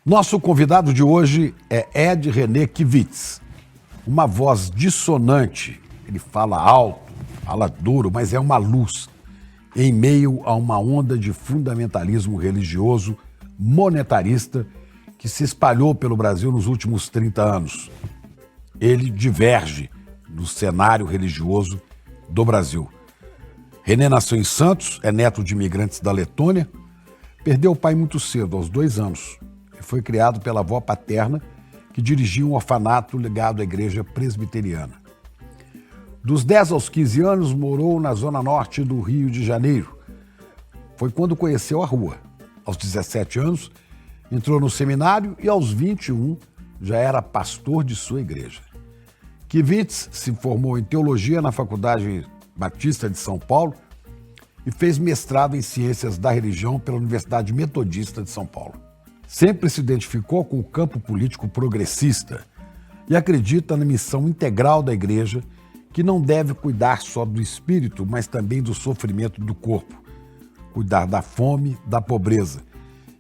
Nosso convidado de hoje é Ed René Kivitz, uma voz dissonante. Ele fala alto, fala duro, mas é uma luz em meio a uma onda de fundamentalismo religioso monetarista que se espalhou pelo Brasil nos últimos 30 anos. Ele diverge do cenário religioso do Brasil. René nasceu em Santos, é neto de imigrantes da Letônia, perdeu o pai muito cedo, aos 2 anos. E foi criado pela avó paterna, que dirigia um orfanato ligado à igreja presbiteriana. Dos 10 aos 15 anos, morou na zona norte do Rio de Janeiro. Foi quando conheceu a rua. Aos 17 anos, entrou no seminário e aos 21 já era pastor de sua igreja. Kivitz se formou em teologia na Faculdade Batista de São Paulo e fez mestrado em ciências da religião pela Universidade Metodista de São Paulo. Sempre se identificou com o campo político progressista e acredita na missão integral da igreja, que não deve cuidar só do espírito, mas também do sofrimento do corpo, cuidar da fome, da pobreza.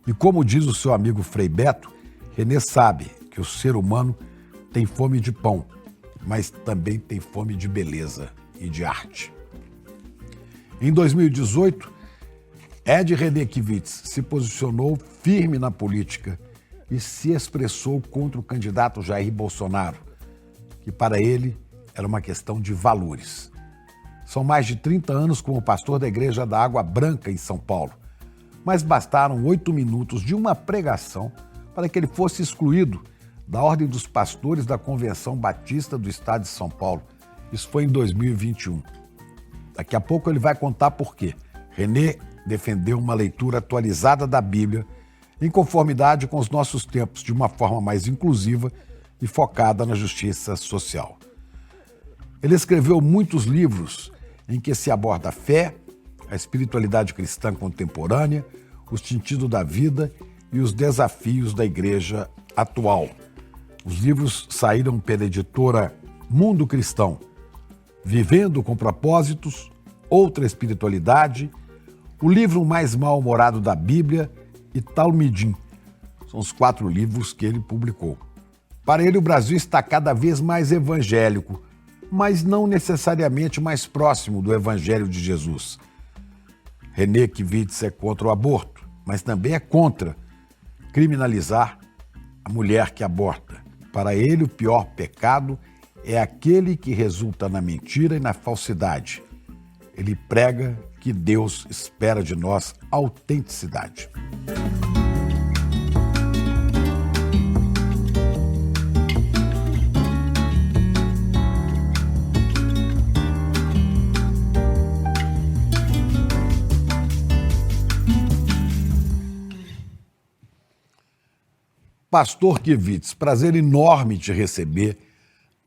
E como diz o seu amigo Frei Beto, René sabe que o ser humano tem fome de pão, mas também tem fome de beleza e de arte. Em 2018, Ed René Kivitz se posicionou firme na política e se expressou contra o candidato Jair Bolsonaro, que para ele era uma questão de valores. São mais de 30 anos como pastor da Igreja da Água Branca em São Paulo, mas bastaram 8 minutos de uma pregação para que ele fosse excluído da Ordem dos Pastores da Convenção Batista do Estado de São Paulo. Isso foi em 2021. Daqui a pouco ele vai contar por quê. René defendeu uma leitura atualizada da Bíblia em conformidade com os nossos tempos, de uma forma mais inclusiva e focada na justiça social. Ele escreveu muitos livros em que se aborda a fé, a espiritualidade cristã contemporânea, o sentido da vida e os desafios da igreja atual. Os livros saíram pela editora Mundo Cristão: Vivendo com Propósitos, Outra Espiritualidade, O Livro Mais Mal-Humorado da Bíblia e Talmidim. São os 4 livros que ele publicou. Para ele, o Brasil está cada vez mais evangélico, mas não necessariamente mais próximo do Evangelho de Jesus. René Kivitz é contra o aborto, mas também é contra criminalizar a mulher que aborta. Para ele, o pior pecado é aquele que resulta na mentira e na falsidade. Ele prega que Deus espera de nós autenticidade. Pastor Kivitz, prazer enorme te receber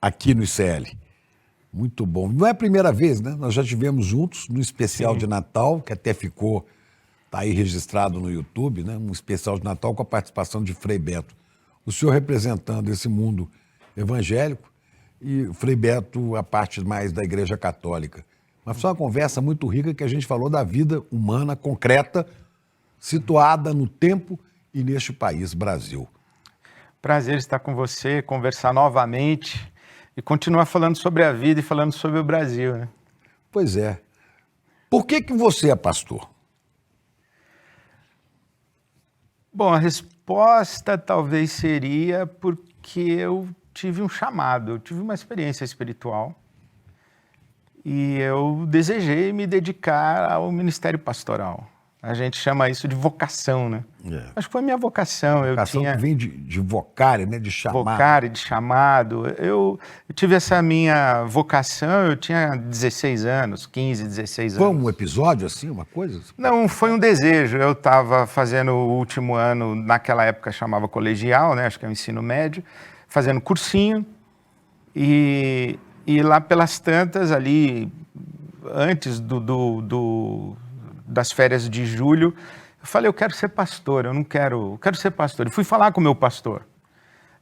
aqui no ICL. Muito bom. Não é a primeira vez, né? Nós já tivemos juntos no especial de Natal, que até ficou, está aí registrado no YouTube, né? Um especial de Natal com a participação de Frei Beto. O senhor representando esse mundo evangélico e o Frei Beto a parte mais da Igreja Católica. Mas foi uma conversa muito rica que a gente falou da vida humana concreta, situada no tempo e neste país, Brasil. Prazer estar com você, conversar novamente e continuar falando sobre a vida e falando sobre o Brasil, né? Pois é. Por que você é pastor? Bom, a resposta talvez seria porque eu tive um chamado, eu tive uma experiência espiritual e eu desejei me dedicar ao ministério pastoral. A gente chama isso de vocação, né? É. Acho que foi a minha vocação. Vocação que vem de vocare, né? De chamar. Vocare, de chamado. Eu tive essa minha vocação, eu tinha 16 anos, 15, 16 anos. Foi um episódio assim, uma coisa? Não, foi um desejo. Eu estava fazendo o último ano, naquela época chamava colegial, né? Acho que é o ensino médio, fazendo cursinho. E lá pelas tantas, ali, antes das férias de julho, eu falei, eu quero ser pastor, eu quero ser pastor. E fui falar com o meu pastor,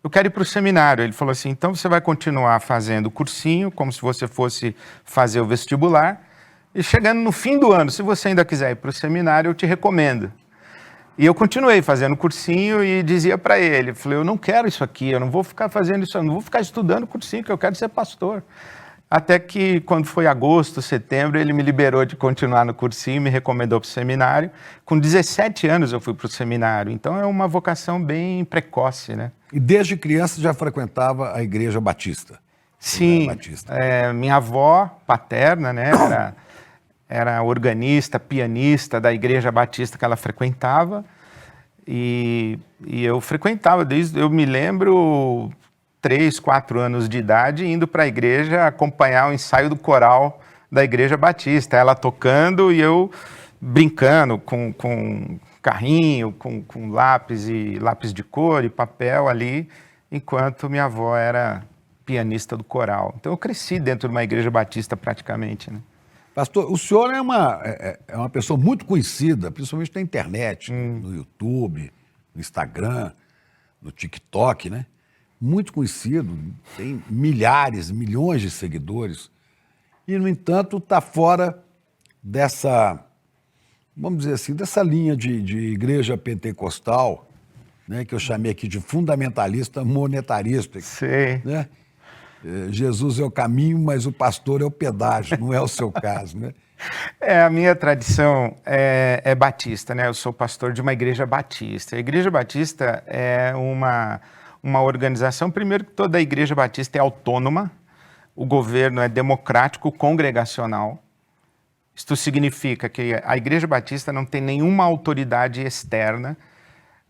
eu quero ir para o seminário. Ele falou assim, então você vai continuar fazendo o cursinho, como se você fosse fazer o vestibular, e chegando no fim do ano, se você ainda quiser ir para o seminário, eu te recomendo. E eu continuei fazendo cursinho e dizia para ele, falei, eu não quero isso aqui, eu não vou ficar fazendo isso, eu não vou ficar estudando cursinho, que eu quero ser pastor. Até que, quando foi agosto, setembro, ele me liberou de continuar no cursinho, me recomendou para o seminário. Com 17 anos eu fui para o seminário, então é uma vocação bem precoce, né? E desde criança já frequentava a Igreja Batista? Sim, minha avó paterna, né, era organista, pianista da Igreja Batista que ela frequentava, e eu frequentava, eu me lembro, 3, 4 anos de idade, indo para a igreja acompanhar o ensaio do coral da Igreja Batista, ela tocando e eu brincando com carrinho, com lápis de cor e papel ali, enquanto minha avó era pianista do coral. Então eu cresci dentro de uma Igreja Batista praticamente, né? Pastor, o senhor é uma pessoa muito conhecida, principalmente na internet, no YouTube, no Instagram, no TikTok, né? Muito conhecido, tem milhares, milhões de seguidores. E, no entanto, está fora dessa, vamos dizer assim, dessa linha de igreja pentecostal, né, que eu chamei aqui de fundamentalista monetarista. Sim. Né? Jesus é o caminho, mas o pastor é o pedágio, não é o seu caso, né? A minha tradição é batista, né? Eu sou pastor de uma igreja batista. A Igreja Batista é uma organização, primeiro que toda a Igreja Batista é autônoma, o governo é democrático, congregacional. Isto significa que a Igreja Batista não tem nenhuma autoridade externa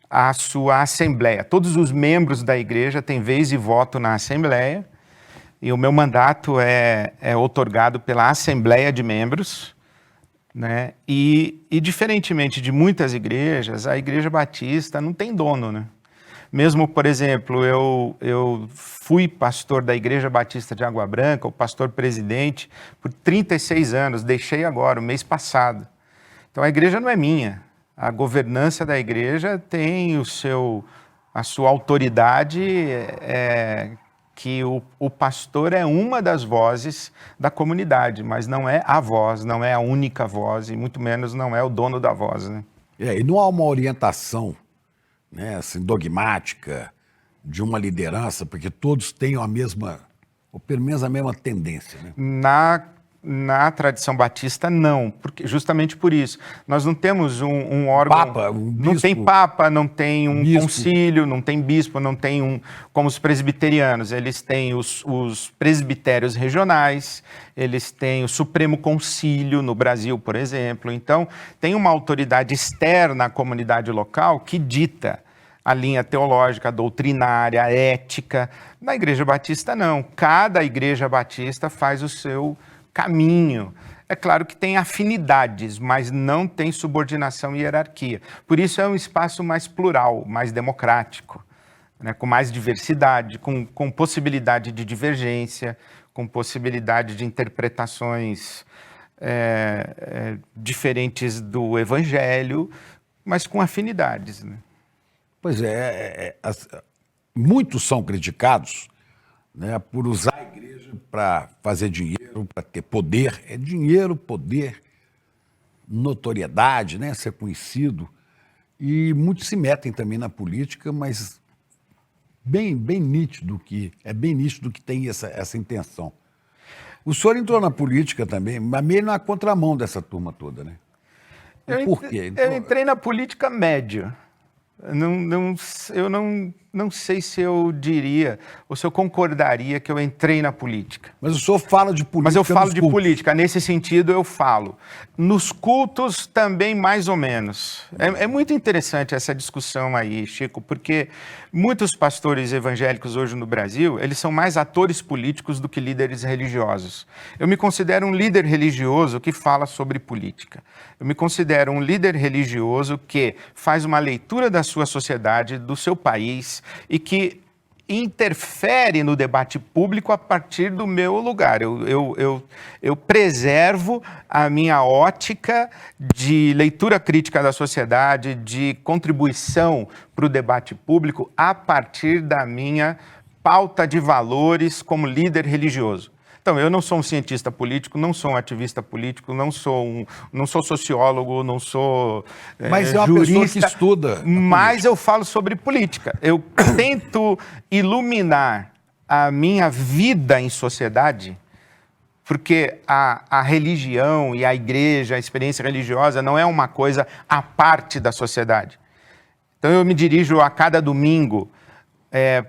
à sua assembleia. Todos os membros da igreja têm vez e voto na assembleia, e o meu mandato é outorgado pela Assembleia de Membros, né? E diferentemente de muitas igrejas, a Igreja Batista não tem dono, né? Mesmo, por exemplo, eu fui pastor da Igreja Batista de Água Branca, o pastor presidente, por 36 anos, deixei agora, o mês passado. Então a igreja não é minha, a governança da igreja tem a sua autoridade, que o pastor é uma das vozes da comunidade, mas não é a voz, não é a única voz, e muito menos não é o dono da voz, né? E não há uma orientação, né, assim, dogmática de uma liderança, porque todos têm a mesma, ou pelo menos a mesma tendência, né? Na tradição batista, não, porque justamente por isso. Nós não temos um órgão... Papa, um bispo, não tem papa, não tem um bispo. concílio, não tem bispo, não tem como os presbiterianos. Eles têm os presbitérios regionais, eles têm o Supremo Concílio no Brasil, por exemplo. Então, tem uma autoridade externa à comunidade local que dita a linha teológica, a doutrinária, a ética. Na Igreja Batista, não. Cada Igreja Batista faz o seu caminho. É claro que tem afinidades, mas não tem subordinação e hierarquia. Por isso é um espaço mais plural, mais democrático, né? Com mais diversidade, com possibilidade de divergência, com possibilidade de interpretações diferentes do Evangelho, mas com afinidades, né? Pois muitos são criticados, né, por usar a igreja para fazer dinheiro, para ter poder. É dinheiro, poder, notoriedade, né, ser conhecido. E muitos se metem também na política, mas bem nítido que tem essa intenção. O senhor entrou na política também, mas meio na contramão dessa turma toda, né? Por quê? Eu entrei na política média. Eu não sei se eu diria, ou se eu concordaria que eu entrei na política. Mas o senhor fala de política. Mas eu falo de cultos. política, nesse sentido eu falo. Nos cultos também mais ou menos. É muito interessante essa discussão aí, Chico, porque muitos pastores evangélicos hoje no Brasil, eles são mais atores políticos do que líderes religiosos. Eu me considero um líder religioso que fala sobre política. Eu me considero um líder religioso que faz uma leitura da sua sociedade, do seu país, e que interfere no debate público a partir do meu lugar. Eu preservo a minha ótica de leitura crítica da sociedade, de contribuição para o debate público a partir da minha pauta de valores como líder religioso. Então, eu não sou um cientista político, não sou um ativista político, não sou sociólogo, não sou Mas é uma jurista, pessoa que estuda a mas eu falo sobre política. Eu tento iluminar a minha vida em sociedade, porque a religião e a igreja, a experiência religiosa não é uma coisa à parte da sociedade. Então eu me dirijo a cada domingo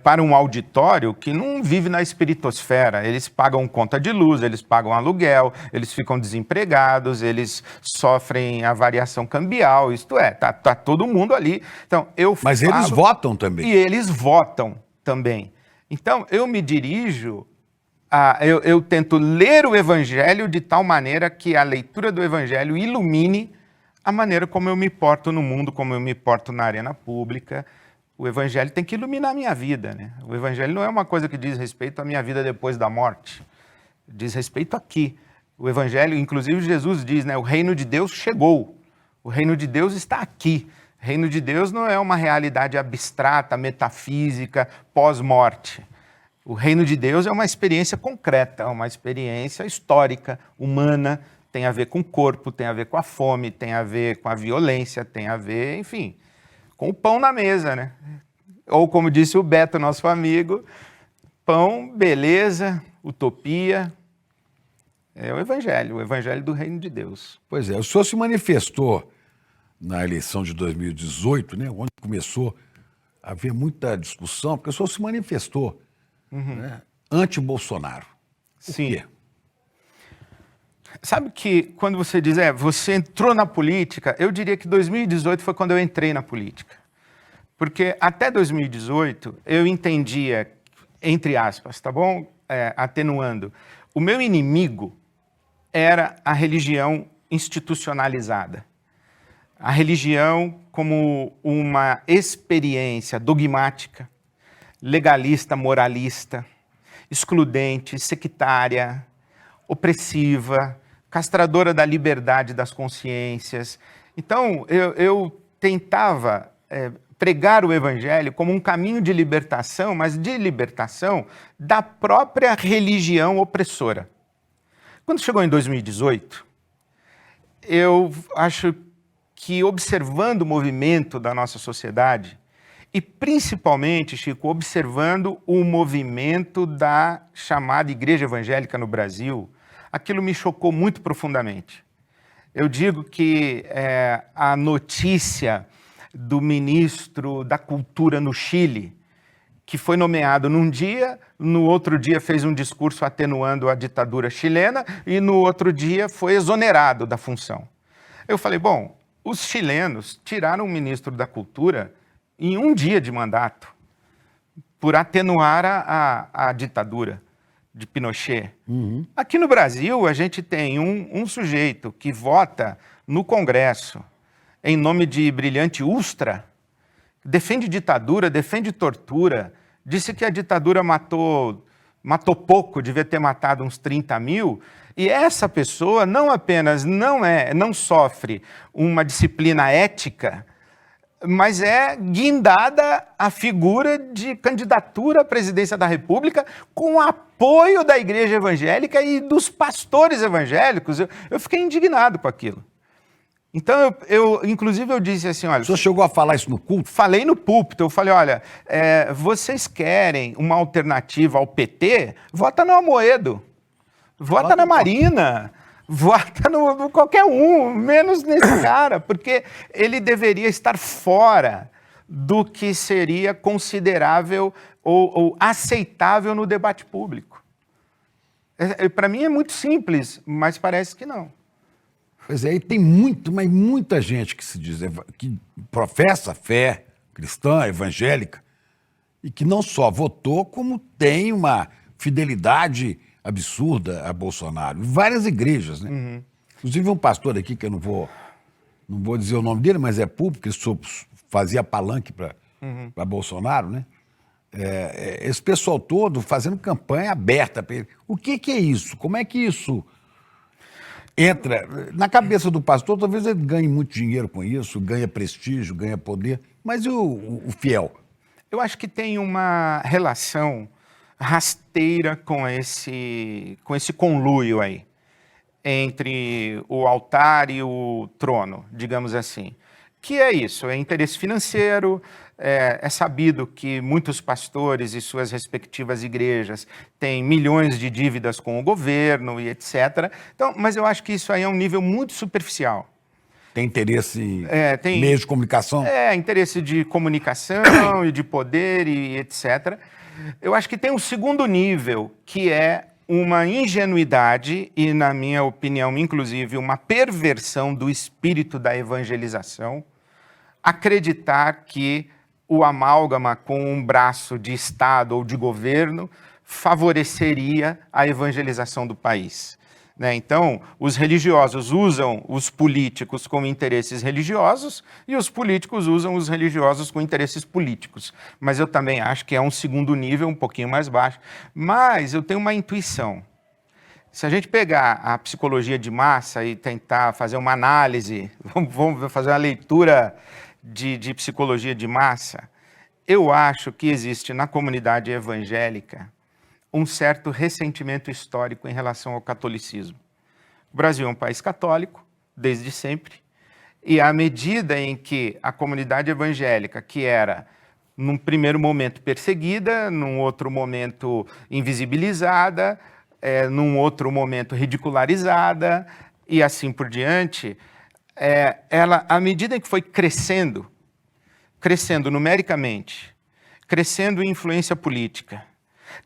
para um auditório que não vive na espiritosfera. Eles pagam conta de luz, eles pagam aluguel, eles ficam desempregados, eles sofrem a variação cambial, isto é, tá todo mundo ali. Então, Mas eles votam também. E eles votam também. Então, eu me dirijo, eu tento ler o Evangelho de tal maneira que a leitura do Evangelho ilumine a maneira como eu me porto no mundo, como eu me porto na arena pública. O Evangelho tem que iluminar a minha vida, né? O Evangelho não é uma coisa que diz respeito à minha vida depois da morte. Diz respeito aqui. O Evangelho, inclusive Jesus diz, né? O reino de Deus chegou. O reino de Deus está aqui. O reino de Deus não é uma realidade abstrata, metafísica, pós-morte. O reino de Deus é uma experiência concreta, uma experiência histórica, humana, tem a ver com o corpo, tem a ver com a fome, tem a ver com a violência, tem a ver, enfim, com o pão na mesa, né? Ou como disse o Beto, nosso amigo, pão, beleza, utopia, é o evangelho do reino de Deus. Pois é, o senhor se manifestou na eleição de 2018, né, onde começou a haver muita discussão, porque o senhor se manifestou né, anti-Bolsonaro. Por Sim. quê? Sabe que quando você diz, você entrou na política, eu diria que 2018 foi quando eu entrei na política. Porque até 2018 eu entendia, entre aspas, tá bom? Atenuando, o meu inimigo era a religião institucionalizada. A religião como uma experiência dogmática, legalista, moralista, excludente, sectária, opressiva, castradora da liberdade das consciências. Então, eu tentava pregar o Evangelho como um caminho de libertação, mas de libertação da própria religião opressora. Quando chegou em 2018, eu acho que observando o movimento da nossa sociedade, e principalmente, Chico, observando o movimento da chamada Igreja Evangélica no Brasil, aquilo me chocou muito profundamente. Eu digo que a notícia do ministro da Cultura no Chile, que foi nomeado num dia, no outro dia fez um discurso atenuando a ditadura chilena e no outro dia foi exonerado da função. Eu falei, bom, os chilenos tiraram o ministro da Cultura em um dia de mandato, por atenuar a ditadura de Pinochet. Uhum. Aqui no Brasil, a gente tem um sujeito que vota no Congresso em nome de brilhante Ustra, defende ditadura, defende tortura, disse que a ditadura matou pouco, devia ter matado uns 30 mil, e essa pessoa não apenas não sofre uma disciplina ética, mas é guindada a figura de candidatura à presidência da República com apoio da igreja evangélica e dos pastores evangélicos. Eu fiquei indignado com aquilo. Então, inclusive, eu disse assim, olha... O senhor chegou a falar isso no culto? Falei no púlpito, eu falei, olha, vocês querem uma alternativa ao PT? Vota no Amoedo, vota na Marina... Vota no qualquer um, menos nesse cara, porque ele deveria estar fora do que seria considerável ou aceitável no debate público. Para mim é muito simples, mas parece que não. Pois é, e tem muita gente que se diz, que professa fé cristã, evangélica, e que não só votou, como tem uma fidelidade absurda a Bolsonaro. Várias igrejas, né? Uhum. Inclusive um pastor aqui, que eu não vou dizer o nome dele, mas é público, ele fazia palanque para Bolsonaro, né? Esse pessoal todo fazendo campanha aberta para ele. O que é isso? Como é que isso entra na cabeça do pastor? Talvez ele ganhe muito dinheiro com isso, ganha prestígio, ganha poder, mas e o fiel? Eu acho que tem uma relação rasteira com esse conluio aí, entre o altar e o trono, digamos assim. Que é isso, é interesse financeiro, é sabido que muitos pastores e suas respectivas igrejas têm milhões de dívidas com o governo e etc. Então, mas eu acho que isso aí é um nível muito superficial. Tem interesse tem meio de comunicação? Interesse de comunicação e de poder e etc. Eu acho que tem um segundo nível, que é uma ingenuidade e, na minha opinião, inclusive, uma perversão do espírito da evangelização, acreditar que o amálgama com um braço de Estado ou de governo favoreceria a evangelização do país. Então, os religiosos usam os políticos com interesses religiosos e os políticos usam os religiosos com interesses políticos. Mas eu também acho que é um segundo nível, um pouquinho mais baixo. Mas eu tenho uma intuição. Se a gente pegar a psicologia de massa e tentar fazer uma análise, vamos fazer uma leitura de psicologia de massa, eu acho que existe na comunidade evangélica um certo ressentimento histórico em relação ao catolicismo. O Brasil é um país católico, desde sempre, e à medida em que a comunidade evangélica, que era, num primeiro momento, perseguida, num outro momento invisibilizada, num outro momento ridicularizada, e assim por diante, ela, à medida em que foi crescendo numericamente, crescendo em influência política,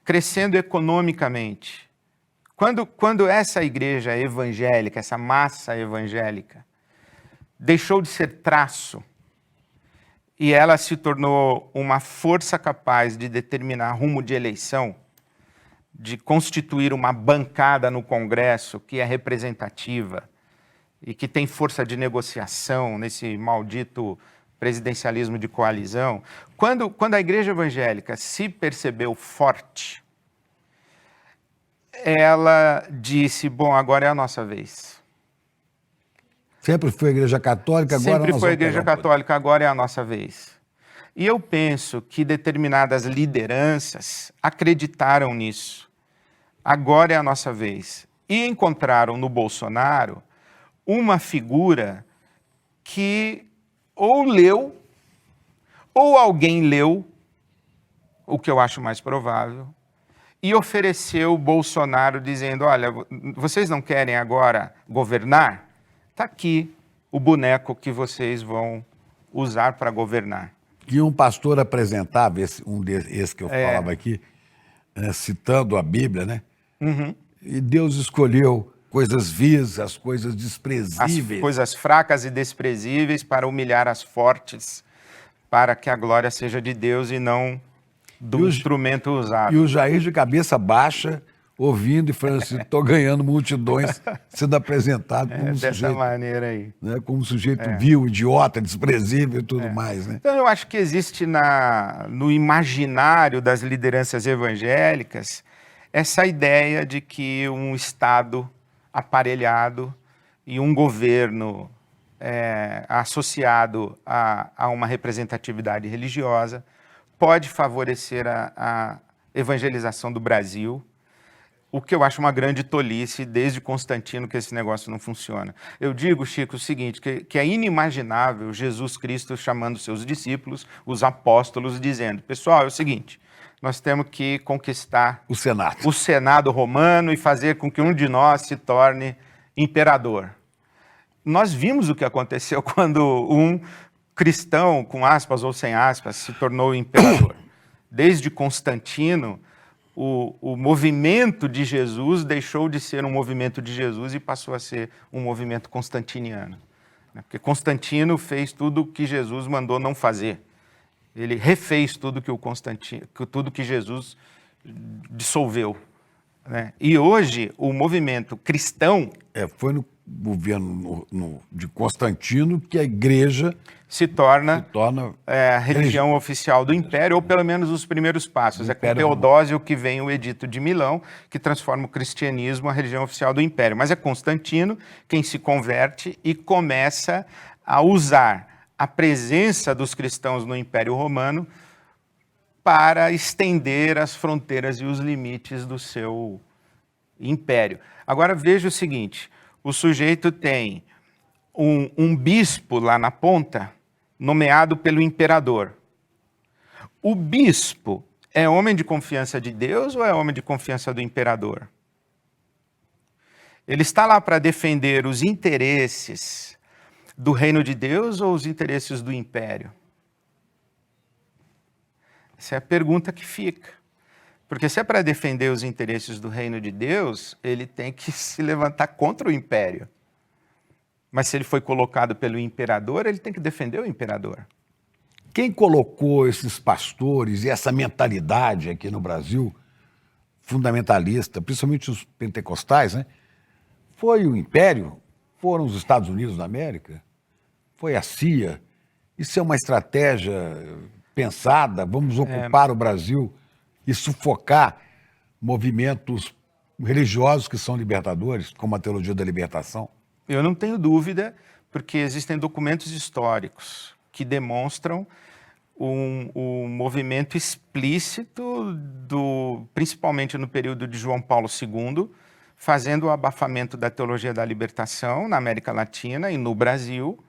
crescendo economicamente. Quando essa igreja evangélica, essa massa evangélica, deixou de ser traço e ela se tornou uma força capaz de determinar rumo de eleição, de constituir uma bancada no Congresso que é representativa e que tem força de negociação nesse maldito presidencialismo de coalizão, quando a igreja evangélica se percebeu forte, ela disse, bom, agora é a nossa vez. Sempre foi a igreja católica, agora Sempre foi a igreja católica, agora é a nossa vez. E eu penso que determinadas lideranças acreditaram nisso. Agora é a nossa vez. E encontraram no Bolsonaro uma figura que ou leu, ou alguém leu, o que eu acho mais provável, e ofereceu o Bolsonaro dizendo, olha, vocês não querem agora governar? Está aqui o boneco que vocês vão usar para governar. E um pastor apresentava, esse que eu falava aqui, citando a Bíblia, né? Uhum. E Deus escolheu coisas vis, as coisas desprezíveis. As coisas fracas e desprezíveis para humilhar as fortes, para que a glória seja de Deus e não do instrumento usado. E o Jair de cabeça baixa, ouvindo e falando assim, estou ganhando multidões, sendo apresentado como um dessa sujeito... maneira aí. Né, como um sujeito vil, idiota, desprezível e tudo mais. Né? Então eu acho que existe no imaginário das lideranças evangélicas essa ideia de que um Estado aparelhado e um governo associado a uma representatividade religiosa pode favorecer a evangelização do Brasil, o que eu acho uma grande tolice desde Constantino que esse negócio não funciona. Eu digo, Chico, o seguinte, que é inimaginável Jesus Cristo chamando seus discípulos, os apóstolos, dizendo, pessoal, é o seguinte, nós temos que conquistar o Senado romano e fazer com que um de nós se torne imperador. Nós vimos o que aconteceu quando um cristão, com aspas ou sem aspas, se tornou imperador. Desde Constantino, o movimento de Jesus deixou de ser um movimento de Jesus e passou a ser um movimento constantiniano. Porque Constantino fez tudo o que Jesus mandou não fazer. Ele refez tudo que Jesus dissolveu. Né? E hoje, o movimento cristão... Foi no governo de Constantino que a igreja se torna a religião oficial do Império, ou pelo menos os primeiros passos. É com Teodósio que vem o Edito de Milão, que transforma o cristianismo a religião oficial do Império. Mas é Constantino quem se converte e começa a usar a presença dos cristãos no Império Romano para estender as fronteiras e os limites do seu império. Agora veja o seguinte, o sujeito tem um bispo lá na ponta, nomeado pelo imperador. O bispo é homem de confiança de Deus ou é homem de confiança do imperador? Ele está lá para defender os interesses do reino de Deus ou os interesses do império? Essa é a pergunta que fica. Porque se é para defender os interesses do reino de Deus, ele tem que se levantar contra o império. Mas se ele foi colocado pelo imperador, ele tem que defender o imperador. Quem colocou esses pastores e essa mentalidade aqui no Brasil, fundamentalista, principalmente os pentecostais, né? Foi o Império? Foram os Estados Unidos da América? Foi a CIA? Isso é uma estratégia pensada? Vamos ocupar o Brasil e sufocar movimentos religiosos que são libertadores, como a teologia da libertação? Eu não tenho dúvida, porque existem documentos históricos que demonstram um movimento explícito, principalmente no período de João Paulo II, fazendo o abafamento da teologia da libertação na América Latina e no Brasil,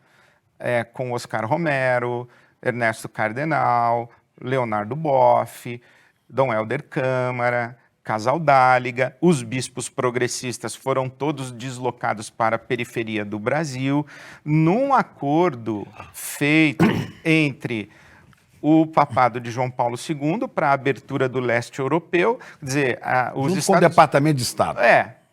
com Oscar Romero, Ernesto Cardenal, Leonardo Boff, Dom Helder Câmara, Casaldáliga. Os bispos progressistas foram todos deslocados para a periferia do Brasil, num acordo feito entre o papado de João Paulo II para a abertura do leste europeu, quer dizer, com o Departamento de Estado.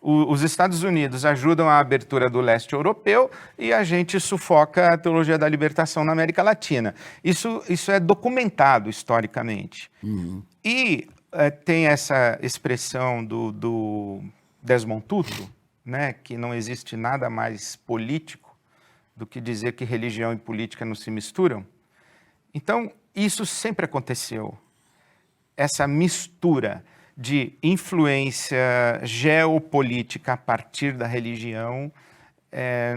Os Estados Unidos ajudam a abertura do leste europeu e a gente sufoca a teologia da libertação na América Latina. Isso é documentado historicamente. E tem essa expressão do Desmond Tutu, né, que não existe nada mais político do que dizer que religião e política não se misturam. Então, isso sempre aconteceu. Essa mistura de influência geopolítica a partir da religião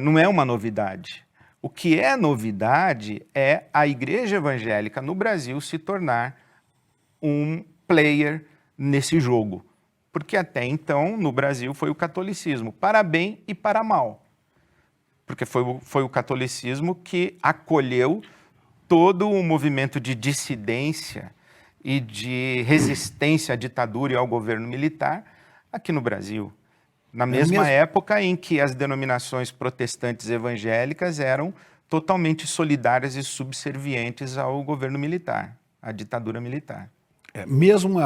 não é uma novidade. O que é novidade é a Igreja Evangélica no Brasil se tornar um player nesse jogo. Porque até então, no Brasil, foi o catolicismo, para bem e para mal. Porque foi o catolicismo que acolheu todo o movimento de dissidência e de resistência à ditadura e ao governo militar aqui no Brasil. Na mesma época em que as denominações protestantes evangélicas eram totalmente solidárias e subservientes ao governo militar, à ditadura militar. Mesmo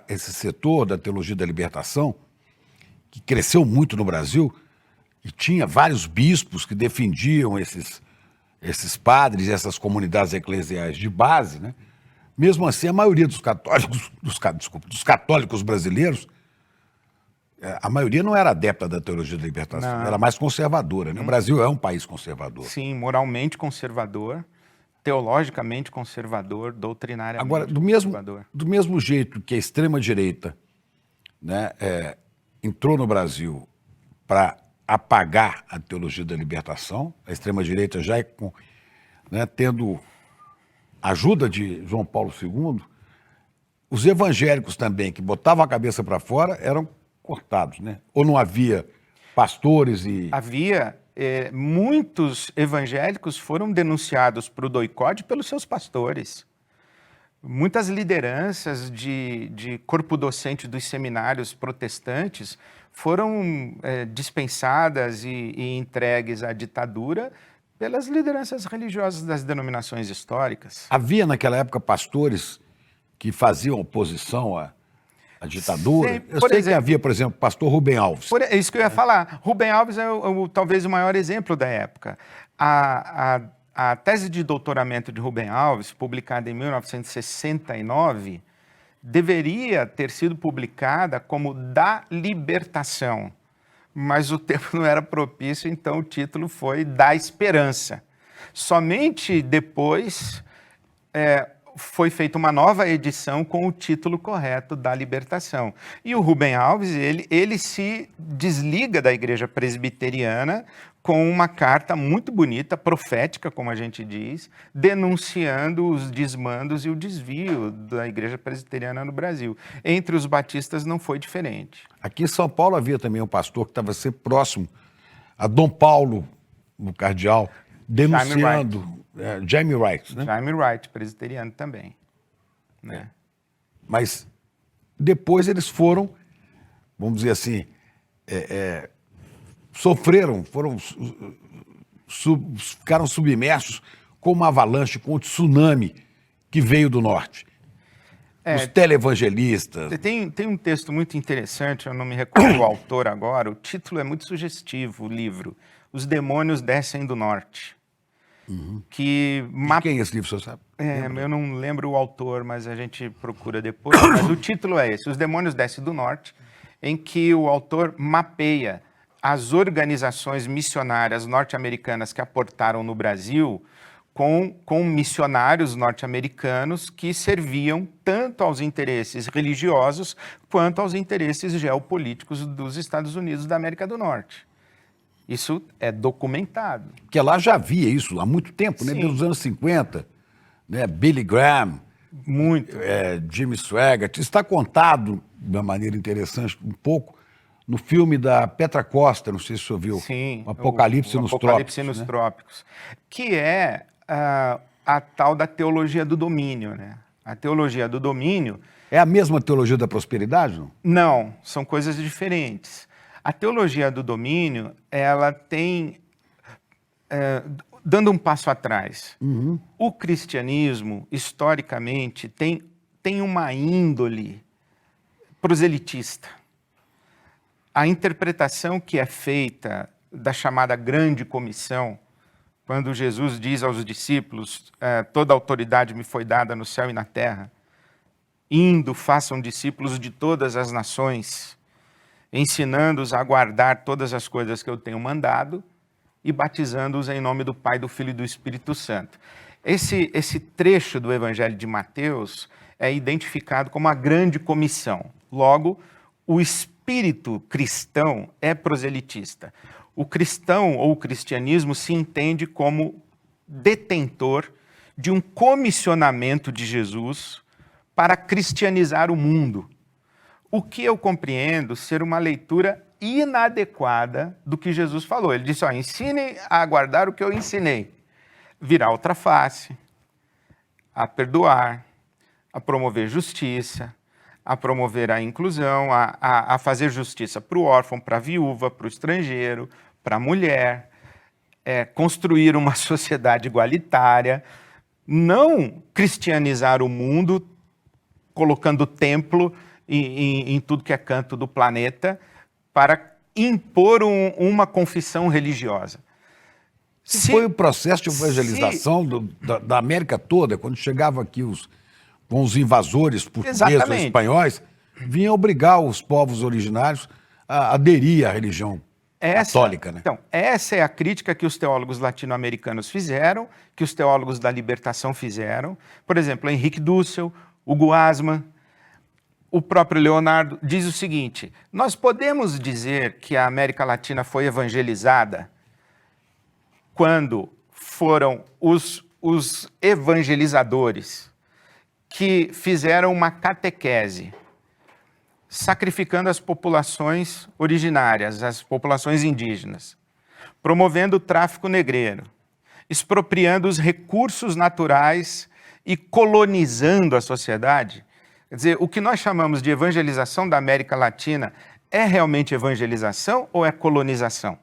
esse setor da teologia da libertação, que cresceu muito no Brasil, e tinha vários bispos que defendiam esses padres, essas comunidades eclesiais de base, né? Mesmo assim, a maioria dos católicos brasileiros, a maioria não era adepta da teologia da libertação, era mais conservadora, né? O Brasil é um país conservador. Sim, moralmente conservador, teologicamente conservador, doutrinariamente conservador. Do mesmo jeito que a extrema-direita, né, entrou no Brasil para apagar a teologia da libertação, a extrema-direita já tendo ajuda de João Paulo II, os evangélicos também, que botavam a cabeça para fora, eram cortados, né? Ou não havia pastores e... Havia. Muitos evangélicos foram denunciados para o doicode pelos seus pastores. Muitas lideranças de corpo docente dos seminários protestantes foram dispensadas e entregues à ditadura pelas lideranças religiosas das denominações históricas. Havia naquela época pastores que faziam oposição à ditadura? Sim, eu sei que havia, por exemplo, o pastor Rubem Alves. É isso que eu ia falar. Rubem Alves é talvez o maior exemplo da época. A tese de doutoramento de Rubem Alves, publicada em 1969, deveria ter sido publicada como Da Libertação, mas o tempo não era propício, então o título foi Da Esperança. Somente depois foi feita uma nova edição com o título correto, Da Libertação. E o Rubem Alves, ele se desliga da igreja presbiteriana com uma carta muito bonita, profética, como a gente diz, denunciando os desmandos e o desvio da Igreja Presbiteriana no Brasil. Entre os batistas não foi diferente. Aqui em São Paulo havia também um pastor que estava sempre próximo a Dom Paulo, o cardeal, denunciando Jaime Wright, né? Jaime Wright, presbiteriano também. Né? Mas depois eles foram, vamos dizer assim, sofreram, ficaram submersos com uma avalanche, com um tsunami que veio do norte. Os televangelistas. Tem um texto muito interessante, eu não me recordo o autor agora, o título é muito sugestivo, o livro, Os Demônios Descem do Norte. Que De quem é esse livro, você sabe? eu não lembro o autor, mas a gente procura depois. Mas o título é esse, Os Demônios Descem do Norte, em que o autor mapeia as organizações missionárias norte-americanas que aportaram no Brasil com missionários norte-americanos que serviam tanto aos interesses religiosos quanto aos interesses geopolíticos dos Estados Unidos da América do Norte. Isso é documentado. Porque lá já havia isso há muito tempo, né? Sim. Desde os anos 50, né? Billy Graham, Muito. Jimmy Swaggart. Está contado de uma maneira interessante, um pouco, no filme da Petra Costa, não sei se você ouviu. Sim. O Apocalipse nos Apocalipse Trópicos. nos Né? Trópicos. Que é a tal da teologia do domínio, né? A teologia do domínio... É a mesma teologia da prosperidade, não? Não, são coisas diferentes. A teologia do domínio, ela tem... dando um passo atrás, o cristianismo, historicamente, tem uma índole proselitista. A interpretação que é feita da chamada grande comissão, quando Jesus diz aos discípulos, toda autoridade me foi dada no céu e na terra, indo, façam discípulos de todas as nações, ensinando-os a guardar todas as coisas que eu tenho mandado e batizando-os em nome do Pai, do Filho e do Espírito Santo. Esse trecho do Evangelho de Mateus é identificado como a grande comissão. Logo, o espírito cristão é proselitista. O cristão ou o cristianismo se entende como detentor de um comissionamento de Jesus para cristianizar o mundo. O que eu compreendo ser uma leitura inadequada do que Jesus falou. Ele disse, ensinem a guardar o que eu ensinei. Virar outra face, a perdoar, a promover justiça, a promover a inclusão, a fazer justiça para o órfão, para a viúva, para o estrangeiro, para a mulher, construir uma sociedade igualitária, não cristianizar o mundo, colocando templo em tudo que é canto do planeta, para impor uma confissão religiosa. Foi o processo de evangelização da América toda, quando chegava aqui com os invasores portugueses ou espanhóis, vinha obrigar os povos originários a aderir à religião católica. Né? Então, essa é a crítica que os teólogos latino-americanos fizeram, que os teólogos da libertação fizeram. Por exemplo, Henrique Dussel, Hugo Asman, o próprio Leonardo diz o seguinte, nós podemos dizer que a América Latina foi evangelizada quando foram os evangelizadores que fizeram uma catequese, sacrificando as populações originárias, as populações indígenas, promovendo o tráfico negreiro, expropriando os recursos naturais e colonizando a sociedade. Quer dizer, o que nós chamamos de evangelização da América Latina é realmente evangelização ou é colonização?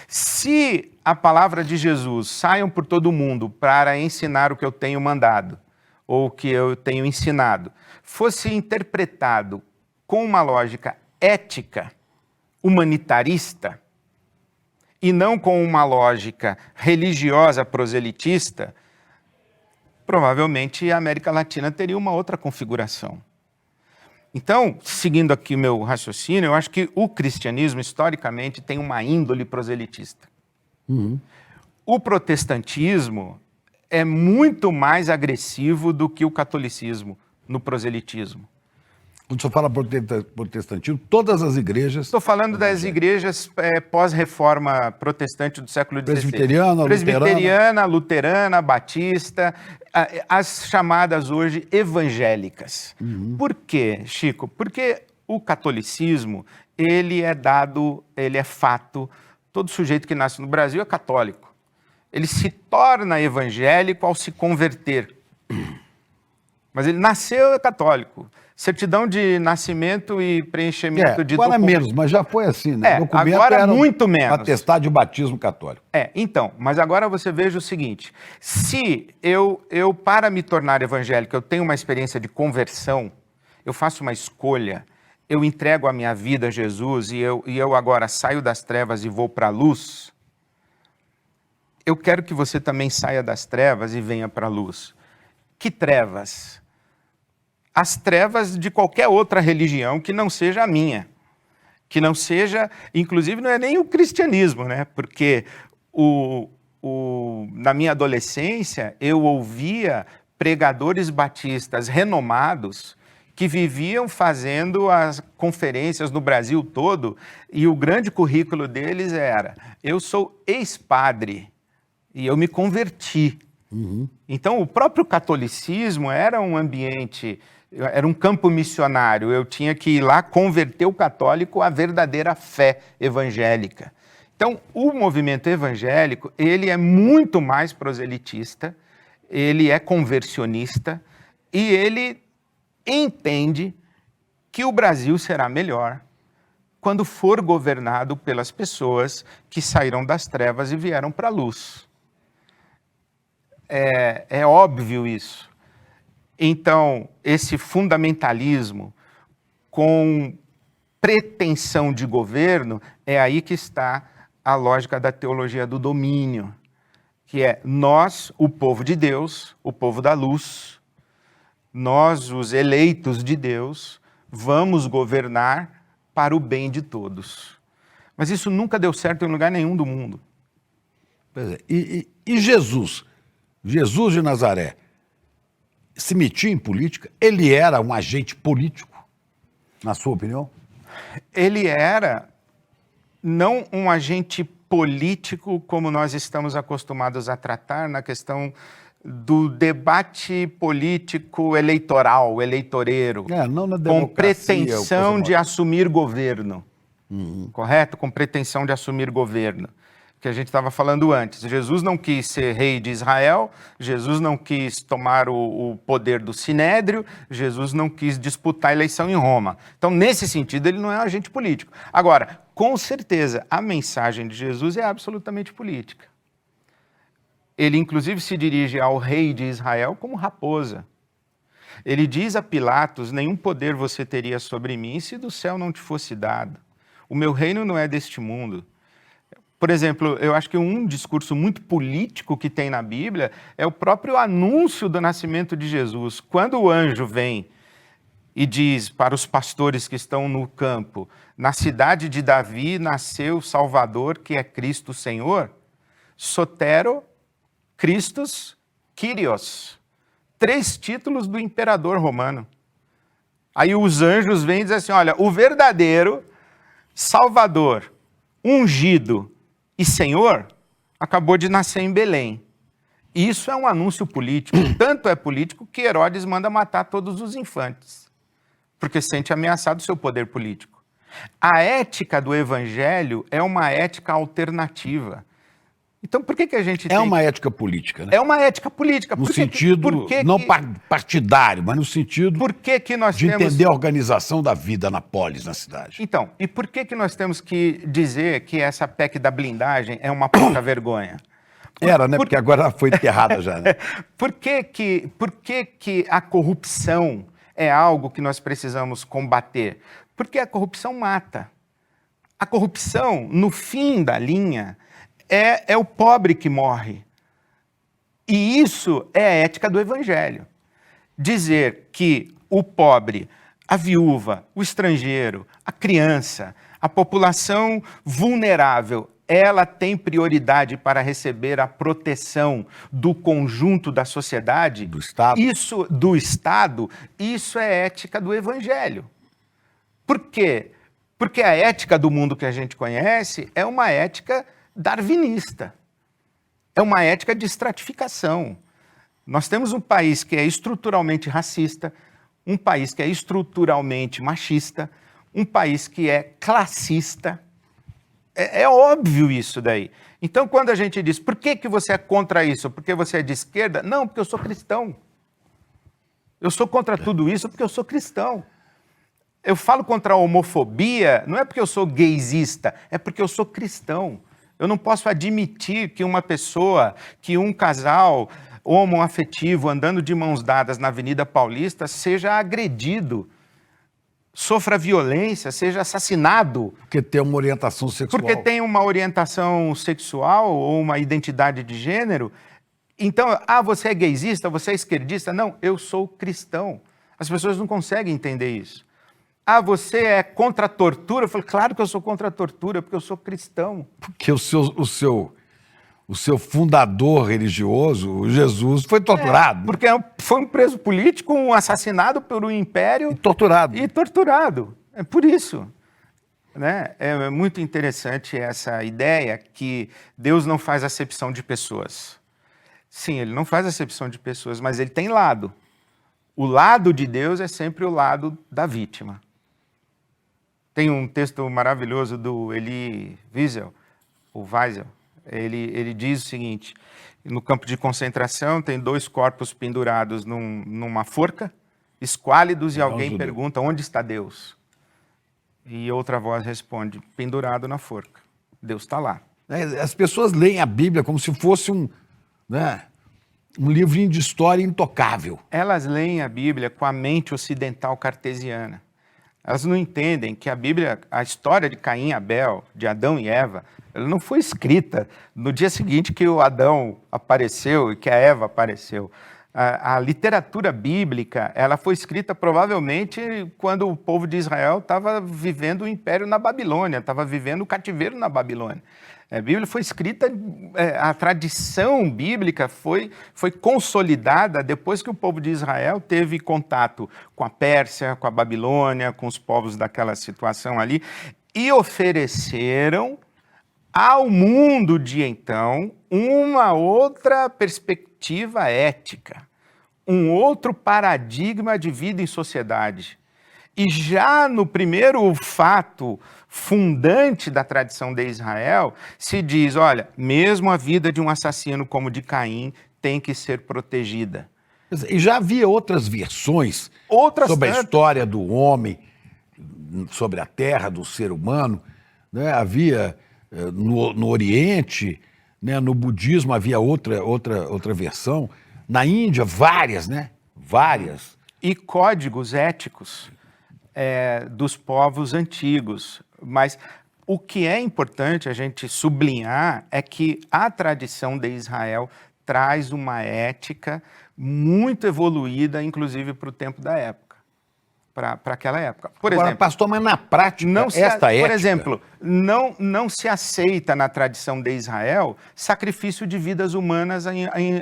Se a palavra de Jesus saiam por todo o mundo para ensinar o que eu tenho mandado, ou o que eu tenho ensinado, fosse interpretado com uma lógica ética, humanitarista, e não com uma lógica religiosa proselitista, provavelmente a América Latina teria uma outra configuração. Então, seguindo aqui meu raciocínio, eu acho que o cristianismo, historicamente, tem uma índole proselitista. O protestantismo é muito mais agressivo do que o catolicismo no proselitismo. Quando você fala protestantismo, todas as igrejas... Estou falando das igrejas pós-reforma protestante do século XVI. Presbiteriana, luterana, batista, as chamadas hoje evangélicas. Por quê, Chico? Porque o catolicismo, ele é fato, todo sujeito que nasce no Brasil é católico. Ele se torna evangélico ao se converter. Mas ele nasceu católico. Certidão de nascimento e preenchimento de agora documento. menos, mas já foi assim, né? Agora era muito menos. Atestado de batismo católico. Então, mas agora você veja o seguinte, se eu para me tornar evangélico, eu tenho uma experiência de conversão, eu faço uma escolha, eu entrego a minha vida a Jesus e eu agora saio das trevas e vou para a luz, eu quero que você também saia das trevas e venha para a luz. Que trevas? As trevas de qualquer outra religião que não seja a minha, que não seja, inclusive não é nem o cristianismo, né? Porque na minha adolescência eu ouvia pregadores batistas renomados que viviam fazendo as conferências no Brasil todo e o grande currículo deles era: eu sou ex-padre e eu me converti. Então o próprio catolicismo era um ambiente... Era um campo missionário, eu tinha que ir lá converter o católico à verdadeira fé evangélica. Então, o movimento evangélico, ele é muito mais proselitista, ele é conversionista e ele entende que o Brasil será melhor quando for governado pelas pessoas que saíram das trevas e vieram para a luz. É óbvio isso. Então, esse fundamentalismo com pretensão de governo, é aí que está a lógica da teologia do domínio, que é nós, o povo de Deus, o povo da luz, nós, os eleitos de Deus, vamos governar para o bem de todos. Mas isso nunca deu certo em lugar nenhum do mundo. Pois é. E Jesus de Nazaré, se metia em política? Ele era um agente político, na sua opinião? Ele era não um agente político como nós estamos acostumados a tratar na questão do debate político eleitoral, eleitoreiro, não na com pretensão de assumir governo, correto? Com pretensão de assumir governo. Que a gente estava falando antes. Jesus não quis ser rei de Israel, Jesus não quis tomar o poder do Sinédrio, Jesus não quis disputar a eleição em Roma. Então, nesse sentido, ele não é um agente político. Agora, com certeza, a mensagem de Jesus é absolutamente política. Ele, inclusive, se dirige ao rei de Israel como raposa. Ele diz a Pilatos: nenhum poder você teria sobre mim se do céu não te fosse dado. O meu reino não é deste mundo. Por exemplo, eu acho que um discurso muito político que tem na Bíblia é o próprio anúncio do nascimento de Jesus. Quando o anjo vem e diz para os pastores que estão no campo: na cidade de Davi nasceu o Salvador, que é Cristo Senhor, Sotero, Christus, Kyrios. 3 títulos do imperador romano. Aí os anjos vêm e dizem assim: olha, o verdadeiro Salvador, ungido e Senhor, acabou de nascer em Belém. Isso é um anúncio político. Tanto é político que Herodes manda matar todos os infantes, porque sente ameaçado o seu poder político. A ética do evangelho é uma ética alternativa. Então, por que a gente tem... É uma ética política, né? É uma ética política. No sentido, não partidário, mas no sentido nós de entender a organização da vida na polis, na cidade. Então, e por que nós temos que dizer que essa PEC da blindagem é uma pouca vergonha? Era, né? Porque agora foi enterrada já, né? Por que a corrupção é algo que nós precisamos combater? Porque a corrupção mata. A corrupção, no fim da linha, é o pobre que morre. E isso é a ética do evangelho. Dizer que o pobre, a viúva, o estrangeiro, a criança, a população vulnerável ela tem prioridade para receber a proteção do conjunto da sociedade, Do Estado. Isso é ética do Evangelho. Por quê? Porque a ética do mundo que a gente conhece é uma ética darwinista, é uma ética de estratificação. Nós temos um país que é estruturalmente racista, um país que é estruturalmente machista, um país que é classista. É óbvio isso daí. Então, quando a gente diz, por que você é contra isso? Porque você é de esquerda? Não, porque eu sou cristão. Eu sou contra tudo isso porque eu sou cristão. Eu falo contra a homofobia, não é porque eu sou gaysista, é porque eu sou cristão. Eu não posso admitir que uma pessoa, que um casal homoafetivo andando de mãos dadas na Avenida Paulista seja agredido, sofra violência, seja assassinado. Porque tem uma orientação sexual. Porque tem uma orientação sexual ou uma identidade de gênero. Então, você é gaysista, você é esquerdista? Não, eu sou cristão. As pessoas não conseguem entender isso. Você é contra a tortura? Eu falo, claro que eu sou contra a tortura, porque eu sou cristão. Porque o seu fundador religioso, o Jesus, foi torturado. Porque foi um preso político, um assassinado por um império. E torturado. E torturado. É por isso. Né? É muito interessante essa ideia que Deus não faz acepção de pessoas. Sim, ele não faz acepção de pessoas, mas ele tem lado. O lado de Deus é sempre o lado da vítima. Tem um texto maravilhoso do Elie Wiesel, ele diz o seguinte, no campo de concentração tem 2 corpos pendurados numa forca, esquálidos, e alguém pergunta, onde está Deus? E outra voz responde, pendurado na forca. Deus está lá. As pessoas leem a Bíblia como se fosse um livrinho de história intocável. Elas leem a Bíblia com a mente ocidental cartesiana. Elas não entendem que a Bíblia, a história de Caim e Abel, de Adão e Eva, ela não foi escrita no dia seguinte que o Adão apareceu e que a Eva apareceu. A literatura bíblica, ela foi escrita provavelmente quando o povo de Israel estava vivendo o império na Babilônia, estava vivendo o cativeiro na Babilônia. A Bíblia foi escrita, a tradição bíblica foi consolidada depois que o povo de Israel teve contato com a Pérsia, com a Babilônia, com os povos daquela situação ali, e ofereceram ao mundo de então uma outra perspectiva ética, um outro paradigma de vida em sociedade. E já no primeiro fato fundante da tradição de Israel, se diz, olha, mesmo a vida de um assassino como de Caim tem que ser protegida. E já havia outras versões sobre a história do homem, sobre a terra, do ser humano. Né? Havia no Oriente, né? No budismo havia outra versão. Na Índia, várias, né? Várias. E códigos éticos dos povos antigos. Mas o que é importante a gente sublinhar é que a tradição de Israel traz uma ética muito evoluída, inclusive para o tempo da época, para aquela época. Por exemplo, pastor, mas na prática, por exemplo, não se aceita na tradição de Israel sacrifício de vidas humanas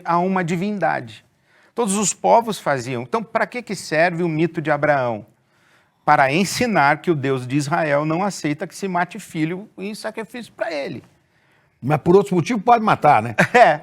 a uma divindade. Todos os povos faziam. Então, para que serve o mito de Abraão? Para ensinar que o Deus de Israel não aceita que se mate filho em sacrifício para ele. Mas por outros motivos pode matar, né?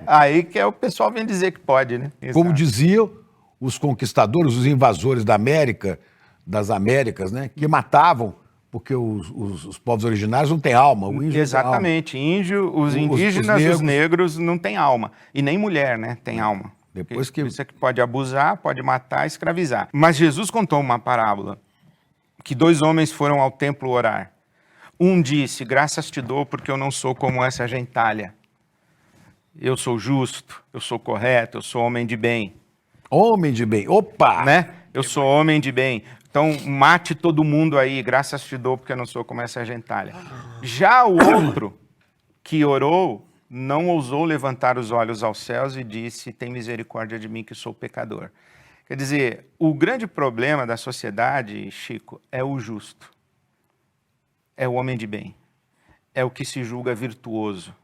Aí que o pessoal vem dizer que pode, né? Como diziam os conquistadores, os invasores das Américas, né? Que matavam, porque os povos originários não têm alma. O índio exatamente. Não tem alma. Os indígenas, os negros não têm alma. E nem mulher, né? Tem alma. Isso é que pode abusar, pode matar, escravizar. Mas Jesus contou uma parábola. Que 2 homens foram ao templo orar. Um disse, graças te dou porque eu não sou como essa gentalha. Eu sou justo, eu sou correto, eu sou homem de bem. Homem de bem, opa! Né? Eu sou homem de bem. Então mate todo mundo aí, graças te dou porque eu não sou como essa gentalha. Já o outro que orou, não ousou levantar os olhos aos céus e disse, tem misericórdia de mim que sou pecador. Quer dizer, o grande problema da sociedade, Chico, é o justo. É o homem de bem. é o que se julga virtuoso,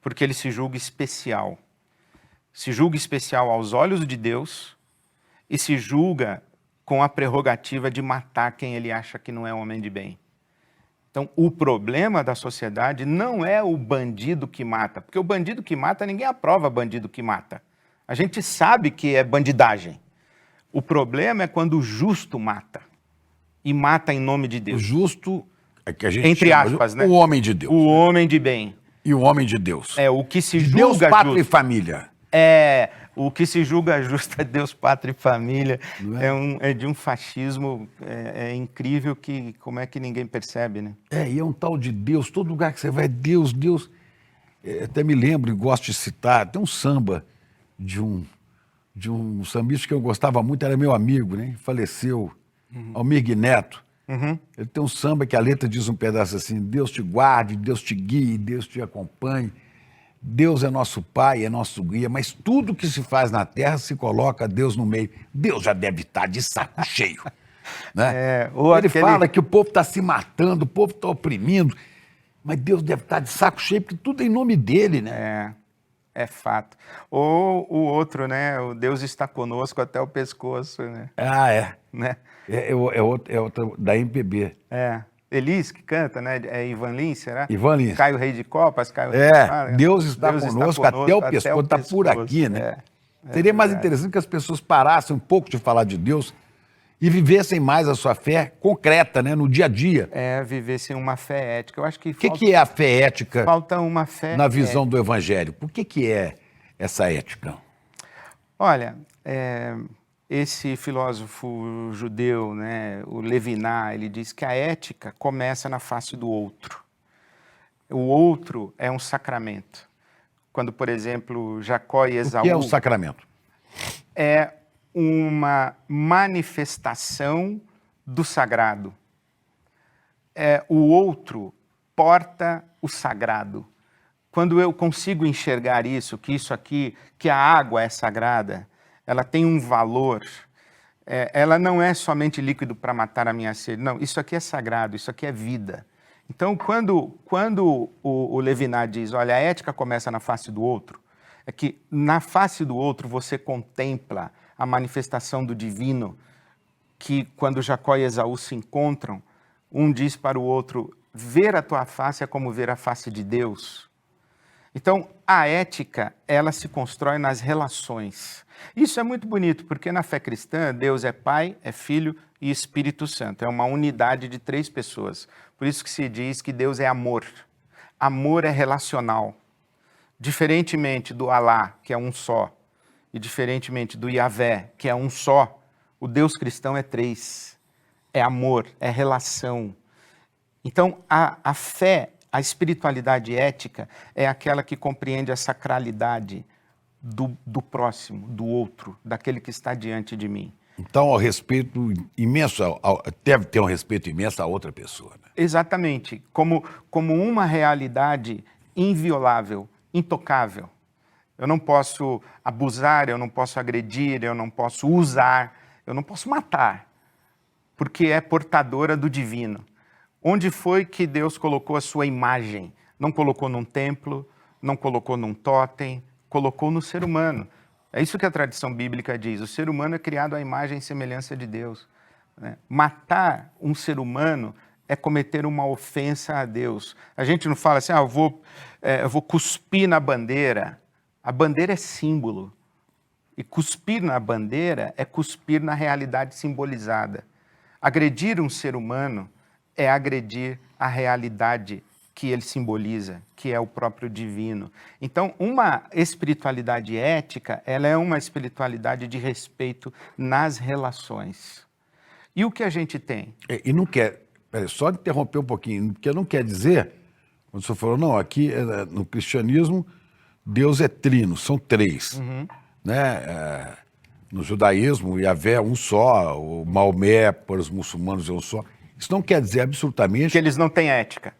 porque ele se julga especial. Se julga especial aos olhos de Deus e se julga com a prerrogativa de matar quem ele acha que não é homem de bem. Então, o problema da sociedade não é o bandido que mata, porque o bandido que mata, ninguém aprova bandido que mata. A gente sabe que é bandidagem. O problema é quando o justo mata, e mata em nome de O Deus. justo é que a gente Entre chama aspas, né? o homem de Deus. O homem de bem. E o homem de Deus. É o que se De julga Deus, pátria e justo. família. É, o que se julga justo é Deus, pátria e família. Não é? É de um fascismo incrível que como é que ninguém percebe, né? E é um tal de Deus. Todo lugar que você vai, Deus, Deus. Até me lembro e gosto de citar, tem um samba de um sambista que eu gostava muito, era meu amigo, né? Faleceu, Almir Neto. Ele tem um samba que a letra diz um pedaço assim: Deus te guarde, Deus te guie, Deus te acompanhe. Deus é nosso pai, é nosso guia, mas tudo que se faz na terra se coloca Deus no meio. Deus já deve estar de saco cheio. Né? Ele fala que o povo está se matando, o povo está oprimindo, mas Deus deve estar de saco cheio, porque tudo é em nome dele, né? É fato. Ou o outro, né? O Deus está conosco até o pescoço, né? Né? É outra da MPB. Elis que canta, né? É Ivan Lins, será? Ivan Lins. Caio Rei de Copas, Caio Rei de Copas. Deus está conosco até o pescoço, está por aqui, né? Seria mais interessante que as pessoas parassem um pouco de falar de Deus e vivessem mais a sua fé concreta, né? No dia a dia. Vivessem uma fé ética. Eu acho que O que é a fé ética? Falta uma fé na visão do Evangelho. Por que é essa ética? Olha, esse filósofo judeu, né, o Levinas, ele diz que a ética começa na face do outro. O outro é um sacramento. Quando, por exemplo, Jacó e Esaú... O que é um sacramento? É uma manifestação do sagrado. O outro porta o sagrado. Quando eu consigo enxergar isso, que a água é sagrada, ela tem um valor, ela não é somente líquido para matar a minha sede. Não, isso aqui é sagrado, isso aqui é vida. Então, quando o Levinas diz, olha, a ética começa na face do outro, é que na face do outro você contempla a manifestação do divino, que quando Jacó e Esaú se encontram, um diz para o outro, ver a tua face é como ver a face de Deus. Então, a ética, ela se constrói nas relações. Isso é muito bonito, porque na fé cristã, Deus é Pai, é Filho e Espírito Santo. É uma unidade de 3 pessoas. Por isso que se diz que Deus é amor. Amor é relacional. Diferentemente do Alá, que é um só, e diferentemente do Yahvé, que é um só, o Deus cristão é 3. É amor, é relação. Então, a fé, a espiritualidade ética é aquela que compreende a sacralidade do próximo, do outro, daquele que está diante de mim. Então, ao respeito imenso, deve ter um respeito imenso à outra pessoa. Né? Exatamente, como uma realidade inviolável, intocável. Eu não posso abusar, eu não posso agredir, eu não posso usar, eu não posso matar, porque é portadora do divino. Onde foi que Deus colocou a sua imagem? Não colocou num templo, não colocou num totem, colocou no ser humano. É isso que a tradição bíblica diz. O ser humano é criado à imagem e semelhança de Deus. Né? Matar um ser humano é cometer uma ofensa a Deus. A gente não fala assim, eu vou cuspir na bandeira. A bandeira é símbolo. E cuspir na bandeira é cuspir na realidade simbolizada. Agredir um ser humano é agredir a realidade que ele simboliza, que é o próprio divino. Então, uma espiritualidade ética, ela é uma espiritualidade de respeito nas relações. E o que a gente tem? E não quer, só interromper um pouquinho, porque não quer dizer, quando o senhor falou, não, aqui no cristianismo, Deus é trino, são 3. Né? No judaísmo, Yahvé é um só, o Maomé, para os muçulmanos, é um só. Isso não quer dizer absolutamente... Que eles não têm ética.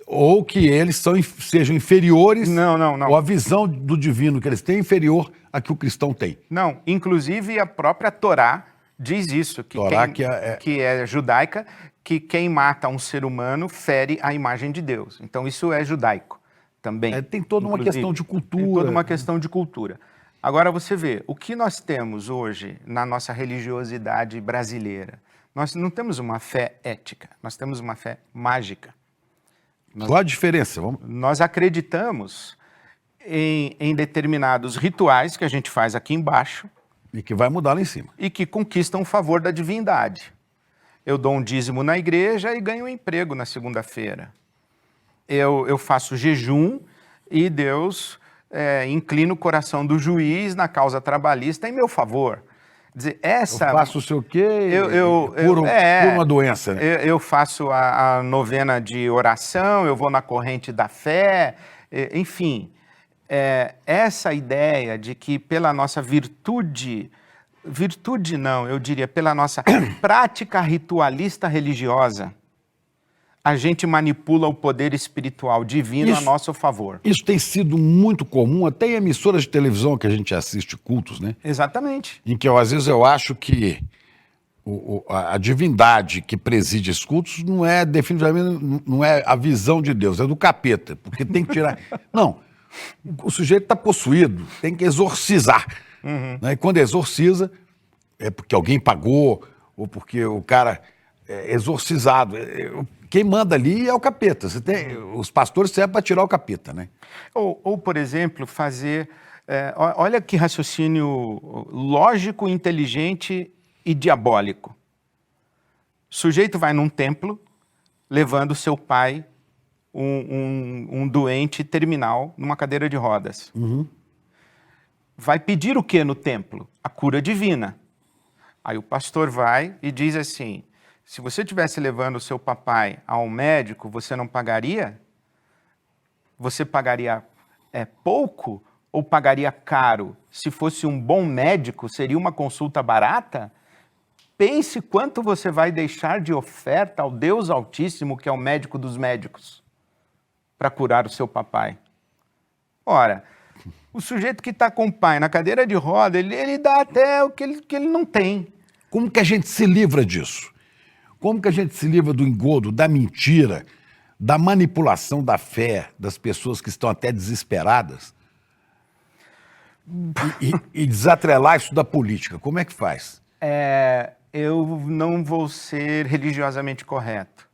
Ou que eles sejam inferiores... Não. Ou a visão do divino que eles têm é inferior à que o cristão tem. Não, inclusive a própria Torá Diz isso, Torá que é judaica, que quem mata um ser humano fere a imagem de Deus. Então isso é judaico também. Tem toda uma questão de cultura. Tem toda uma questão de cultura. Agora você vê, o que nós temos hoje na nossa religiosidade brasileira? Nós não temos uma fé ética, nós temos uma fé mágica. Qual a diferença? Nós acreditamos em determinados rituais que a gente faz aqui embaixo. E que vai mudar lá em cima. E que conquistam o favor da divindade. Eu dou um dízimo na igreja e ganho um emprego na segunda-feira. Eu faço jejum e Deus inclina o coração do juiz na causa trabalhista em meu favor. Quer dizer, eu faço o seu quê? Por uma doença. Né? Eu faço a novena de oração, eu vou na corrente da fé, enfim. Essa ideia de que pela nossa virtude não, eu diria, pela nossa prática ritualista religiosa, a gente manipula o poder espiritual divino a nosso favor. Isso tem sido muito comum, até em emissoras de televisão que a gente assiste cultos, né? Exatamente. Em que às vezes eu acho que a divindade que preside esses cultos não é definitivamente não é a visão de Deus, é do capeta, porque tem que tirar... Não, o sujeito está possuído, tem que exorcizar. Uhum. Né? E quando exorciza, é porque alguém pagou, ou porque o cara é exorcizado. Quem manda ali é o capeta. Os pastores servem para tirar o capeta, né? Ou por exemplo, fazer... olha que raciocínio lógico, inteligente e diabólico. O sujeito vai num templo, levando seu pai, um doente terminal, numa cadeira de rodas. Uhum. Vai pedir o que no templo? A cura divina. Aí o pastor vai e diz assim, se você estivesse levando o seu papai a um médico, você não pagaria? Você pagaria pouco ou pagaria caro? Se fosse um bom médico, seria uma consulta barata? Pense quanto você vai deixar de oferta ao Deus Altíssimo, que é o médico dos médicos, para curar o seu papai. Ora, o sujeito que está com o pai na cadeira de roda, ele dá até o que ele não tem. Como que a gente se livra disso? Como que a gente se livra do engodo, da mentira, da manipulação da fé das pessoas que estão até desesperadas? E desatrelar isso da política, como é que faz? Eu não vou ser religiosamente correto.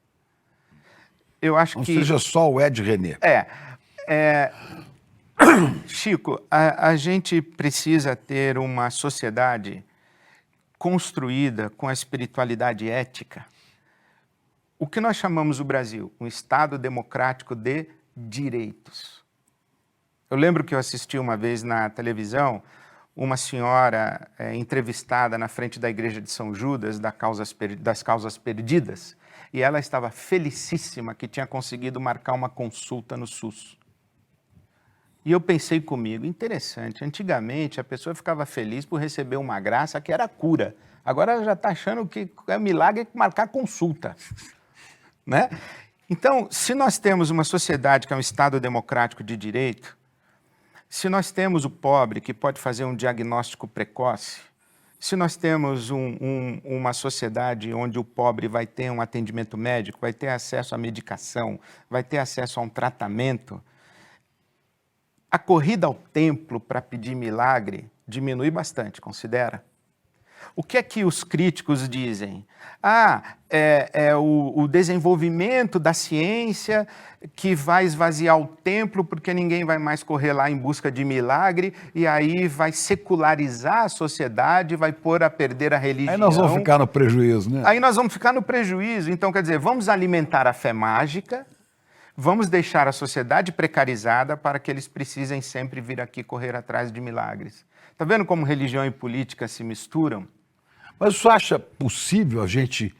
Eu acho não que... seja só o Ed René. Chico, a gente precisa ter uma sociedade construída com a espiritualidade ética. O que nós chamamos o Brasil? Um Estado democrático de direitos. Eu lembro que eu assisti uma vez na televisão uma senhora entrevistada na frente da igreja de São Judas das causas perdidas, e ela estava felicíssima que tinha conseguido marcar uma consulta no SUS. E eu pensei comigo, interessante, antigamente a pessoa ficava feliz por receber uma graça que era cura. Agora ela já está achando que é milagre marcar consulta. Né? Então, se nós temos uma sociedade que é um Estado democrático de direito, se nós temos o pobre que pode fazer um diagnóstico precoce, se nós temos uma sociedade onde o pobre vai ter um atendimento médico, vai ter acesso à medicação, vai ter acesso a um tratamento, a corrida ao templo para pedir milagre diminui bastante, considera? O que é que os críticos dizem? O desenvolvimento da ciência que vai esvaziar o templo porque ninguém vai mais correr lá em busca de milagre e aí vai secularizar a sociedade, vai pôr a perder a religião. Aí nós vamos ficar no prejuízo, né? Aí nós vamos ficar no prejuízo. Então, quer dizer, vamos alimentar a fé mágica, vamos deixar a sociedade precarizada para que eles precisem sempre vir aqui correr atrás de milagres. Está vendo como religião e política se misturam? Mas você acha possível a gente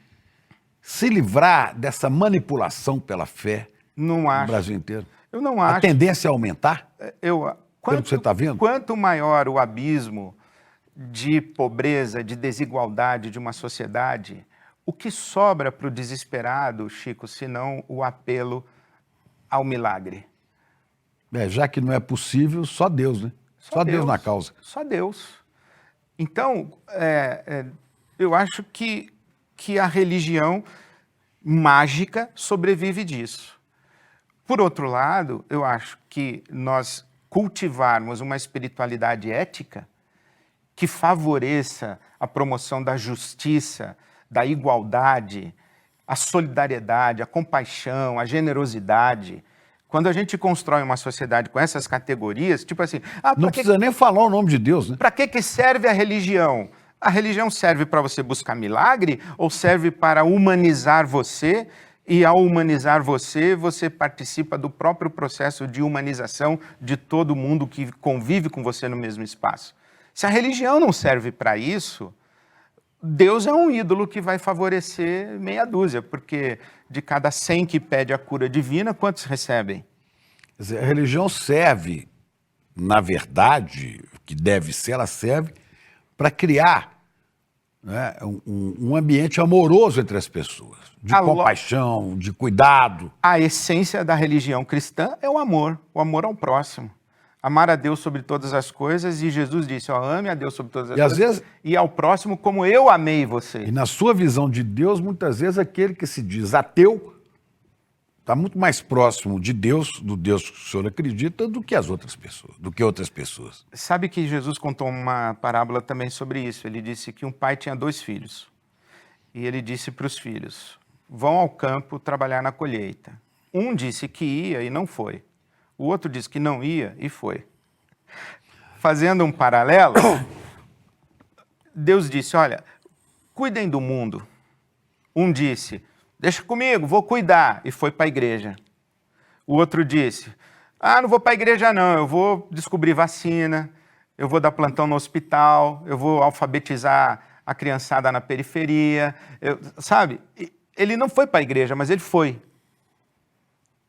se livrar dessa manipulação pela fé no Brasil inteiro? Eu não acho. A tendência é aumentar? Pelo que você está vendo? Quanto maior o abismo de pobreza, de desigualdade de uma sociedade, o que sobra para o desesperado, Chico, senão o apelo ao milagre? Já que não é possível, só Deus, né? Só Deus na causa. Só Deus. Então, Eu acho que a religião mágica sobrevive disso. Por outro lado, eu acho que nós cultivarmos uma espiritualidade ética que favoreça a promoção da justiça, da igualdade, a solidariedade, a compaixão, a generosidade. Quando a gente constrói uma sociedade com essas categorias, tipo assim... Não precisa nem falar o nome de Deus, né? Para que serve a religião? A religião serve para você buscar milagre ou serve para humanizar você? E ao humanizar você, você participa do próprio processo de humanização de todo mundo que convive com você no mesmo espaço. Se a religião não serve para isso, Deus é um ídolo que vai favorecer meia dúzia, porque de cada 100 que pede a cura divina, quantos recebem? Quer dizer, a religião serve, na verdade, o que deve ser, ela serve para criar, né, um ambiente amoroso entre as pessoas, de compaixão, de cuidado. A essência da religião cristã é o amor ao próximo. Amar a Deus sobre todas as coisas, e Jesus disse, ame a Deus sobre todas as coisas, vezes, e ao próximo como eu amei você. E na sua visão de Deus, muitas vezes aquele que se diz ateu está muito mais próximo de Deus, do Deus que o senhor acredita, do que as outras pessoas, do que outras pessoas. Sabe que Jesus contou uma parábola também sobre isso. Ele disse que um pai tinha 2 filhos, e ele disse para os filhos, vão ao campo trabalhar na colheita. Um disse que ia e não foi. O outro disse que não ia e foi. Fazendo um paralelo, Deus disse, olha, cuidem do mundo. Um disse, deixa comigo, vou cuidar, e foi para a igreja. O outro disse, não vou para a igreja não, eu vou descobrir vacina, eu vou dar plantão no hospital, eu vou alfabetizar a criançada na periferia. Sabe, ele não foi para a igreja, mas ele foi.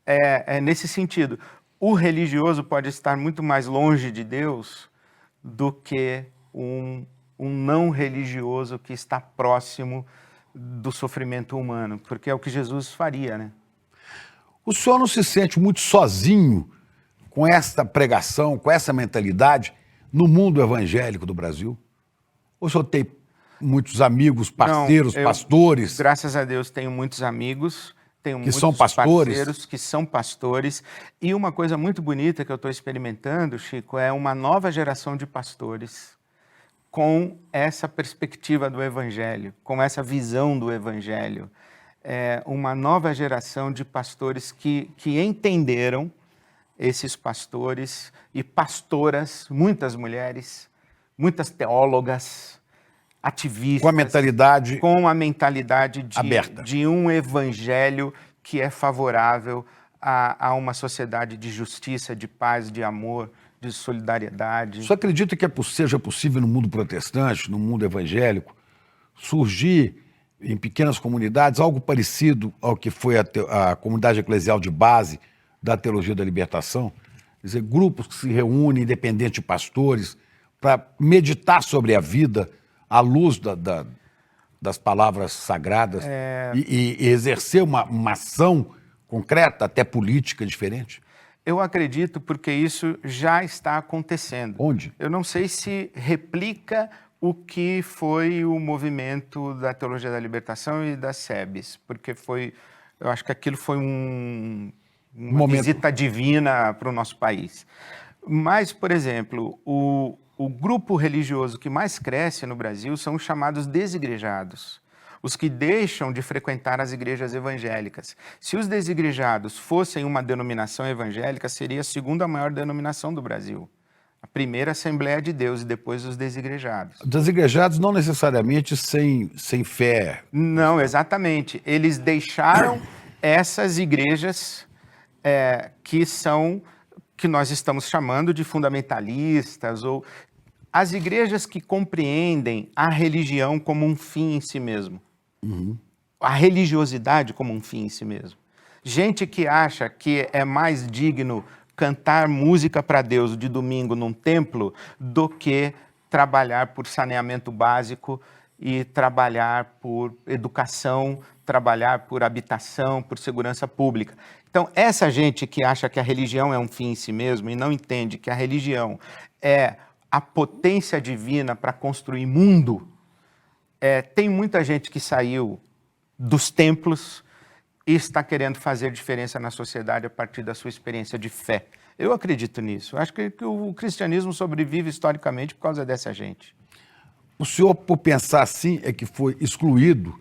É nesse sentido. O religioso pode estar muito mais longe de Deus do que um não religioso que está próximo do sofrimento humano, porque é o que Jesus faria, né? O senhor não se sente muito sozinho com essa pregação, com essa mentalidade no mundo evangélico do Brasil? Ou o senhor tem muitos amigos, parceiros, pastores? Graças a Deus tenho muitos amigos. Tenho muitos são pastores, parceiros que são pastores. E uma coisa muito bonita que eu estou experimentando, Chico, é uma nova geração de pastores com essa perspectiva do Evangelho, com essa visão do Evangelho. Uma nova geração de pastores que entenderam, esses pastores e pastoras, muitas mulheres, muitas teólogas, ativistas, com a mentalidade aberta de um evangelho que é favorável a uma sociedade de justiça, de paz, de amor, de solidariedade. Você acredita que seja possível no mundo protestante, no mundo evangélico, surgir em pequenas comunidades algo parecido ao que foi a comunidade eclesial de base da Teologia da Libertação? Quer dizer, grupos que se reúnem, independente de pastores, para meditar sobre a vida à luz das palavras sagradas e exercer uma ação concreta, até política, diferente? Eu acredito porque isso já está acontecendo. Onde? Eu não sei se replica o que foi o movimento da Teologia da Libertação e das SEBs, porque eu acho que aquilo foi uma visita divina para o nosso país. Mas, por exemplo, o grupo religioso que mais cresce no Brasil são os chamados desigrejados, os que deixam de frequentar as igrejas evangélicas. Se os desigrejados fossem uma denominação evangélica, seria a segunda maior denominação do Brasil. A primeira, Assembleia de Deus, e depois os desigrejados. Desigrejados não necessariamente sem fé. Não, exatamente. Eles deixaram essas igrejas que nós estamos chamando de fundamentalistas, ou as igrejas que compreendem a religião como um fim em si mesmo. Uhum. A religiosidade como um fim em si mesmo. Gente que acha que é mais digno cantar música para Deus de domingo num templo do que trabalhar por saneamento básico e trabalhar por educação, trabalhar por habitação, por segurança pública. Então, essa gente que acha que a religião é um fim em si mesmo e não entende que a religião é a potência divina para construir mundo, Tem muita gente que saiu dos templos e está querendo fazer diferença na sociedade a partir da sua experiência de fé. Eu acredito nisso. Acho que o cristianismo sobrevive historicamente por causa dessa gente. O senhor, por pensar assim, é que foi excluído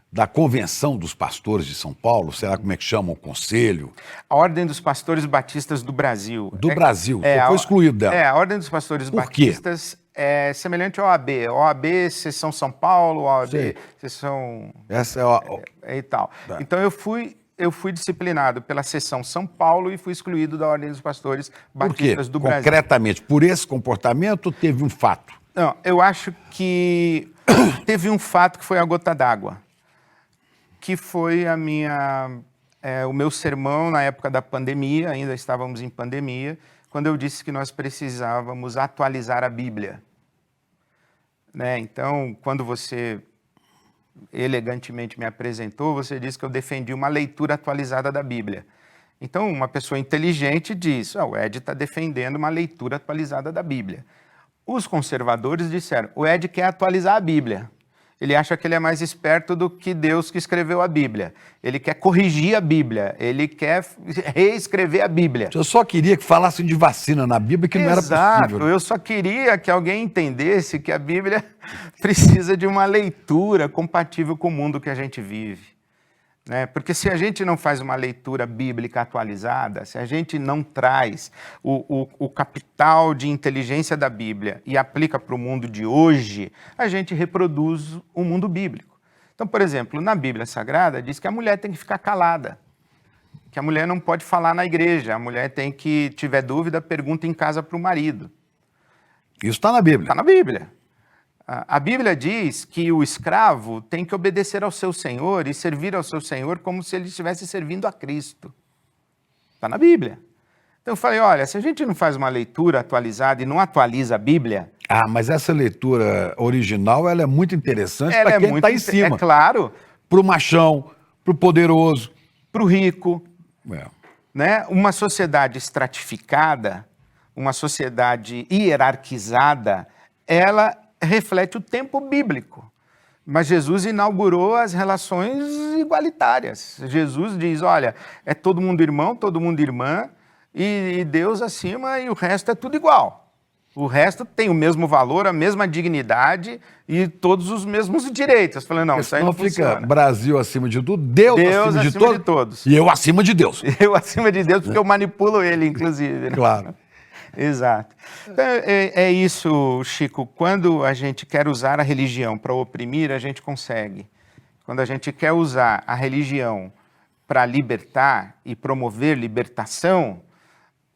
da Convenção dos Pastores de São Paulo? Será como é que chama o conselho? A Ordem dos Pastores Batistas do Brasil. Brasil, foi excluído dela. A Ordem dos Pastores Por quê? Batistas é semelhante ao OAB. OAB, Seção São Paulo, OAB, Sei. Seção... Essa e tal. Tá. Então eu fui disciplinado pela Seção São Paulo e fui excluído da Ordem dos Pastores Por quê? Batistas do Brasil. Concretamente, por esse comportamento, teve um fato? Não, eu acho que teve um fato que foi a gota d'água, que foi o meu sermão na época da pandemia, ainda estávamos em pandemia, quando eu disse que nós precisávamos atualizar a Bíblia. Né? Então, quando você elegantemente me apresentou, você disse que eu defendi uma leitura atualizada da Bíblia. Então, uma pessoa inteligente diz, o Ed está defendendo uma leitura atualizada da Bíblia. Os conservadores disseram, o Ed quer atualizar a Bíblia. Ele acha que ele é mais esperto do que Deus que escreveu a Bíblia. Ele quer corrigir a Bíblia, ele quer reescrever a Bíblia. Eu só queria que falassem de vacina na Bíblia, que não era possível. Exato, eu só queria que alguém entendesse que a Bíblia precisa de uma leitura compatível com o mundo que a gente vive. Né? Porque se a gente não faz uma leitura bíblica atualizada, se a gente não traz o capital de inteligência da Bíblia e aplica para o mundo de hoje, a gente reproduz o mundo bíblico. Então, por exemplo, na Bíblia Sagrada diz que a mulher tem que ficar calada, que a mulher não pode falar na igreja, a mulher tem que, tiver dúvida, pergunta em casa para o marido. Isso está na Bíblia. Está na Bíblia. A Bíblia diz que o escravo tem que obedecer ao seu senhor e servir ao seu senhor como se ele estivesse servindo a Cristo. Está na Bíblia. Então eu falei, olha, se a gente não faz uma leitura atualizada e não atualiza a Bíblia... mas essa leitura original, ela é muito interessante para quem está em cima. É claro. Para o machão, para o poderoso. Para o rico. Né? Uma sociedade estratificada, uma sociedade hierarquizada, ela reflete o tempo bíblico. Mas Jesus inaugurou as relações igualitárias. Jesus diz, olha, é todo mundo irmão, todo mundo irmã, e Deus acima e o resto é tudo igual. O resto tem o mesmo valor, a mesma dignidade e todos os mesmos direitos. Falei, não, isso aí não funciona. Fica Brasil acima de tudo, Deus acima de todos. E eu acima de Deus. Eu acima de Deus, porque eu manipulo ele, inclusive. Né? Claro. Exato. Então, é isso, Chico. Quando a gente quer usar a religião para oprimir, a gente consegue. Quando a gente quer usar a religião para libertar e promover libertação,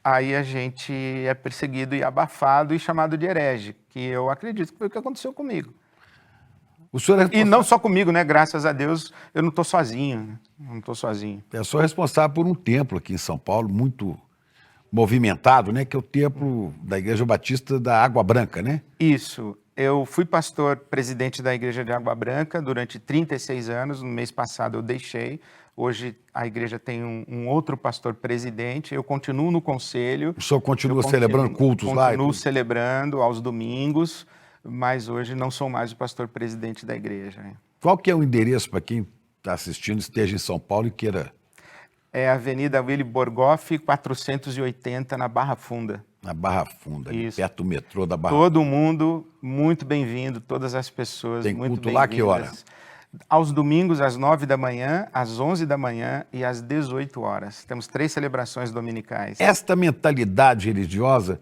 aí a gente é perseguido e abafado e chamado de herege, que eu acredito que foi o que aconteceu comigo. O senhor E não só comigo, né? Graças a Deus, eu não estou sozinho. Não estou sozinho. Eu sou responsável por um templo aqui em São Paulo, muito movimentado, né? Que é o templo da Igreja Batista da Água Branca, né? Isso. Eu fui pastor presidente da Igreja de Água Branca durante 36 anos. No mês passado eu deixei. Hoje a igreja tem um outro pastor presidente. Eu continuo no conselho. O senhor continua celebrando cultos lá? Continuo celebrando aos domingos, mas hoje não sou mais o pastor presidente da igreja. Qual que é o endereço para quem está assistindo, esteja em São Paulo e queira... É a Avenida Willy Borgoff, 480, na Barra Funda. Na Barra Funda, perto do metrô da Barra Funda. Todo mundo muito bem-vindo, todas as pessoas tem muito culto lá que hora? Aos domingos, às 9 da manhã, às 11 da manhã e às 18 horas. Temos 3 celebrações dominicais. Esta mentalidade religiosa,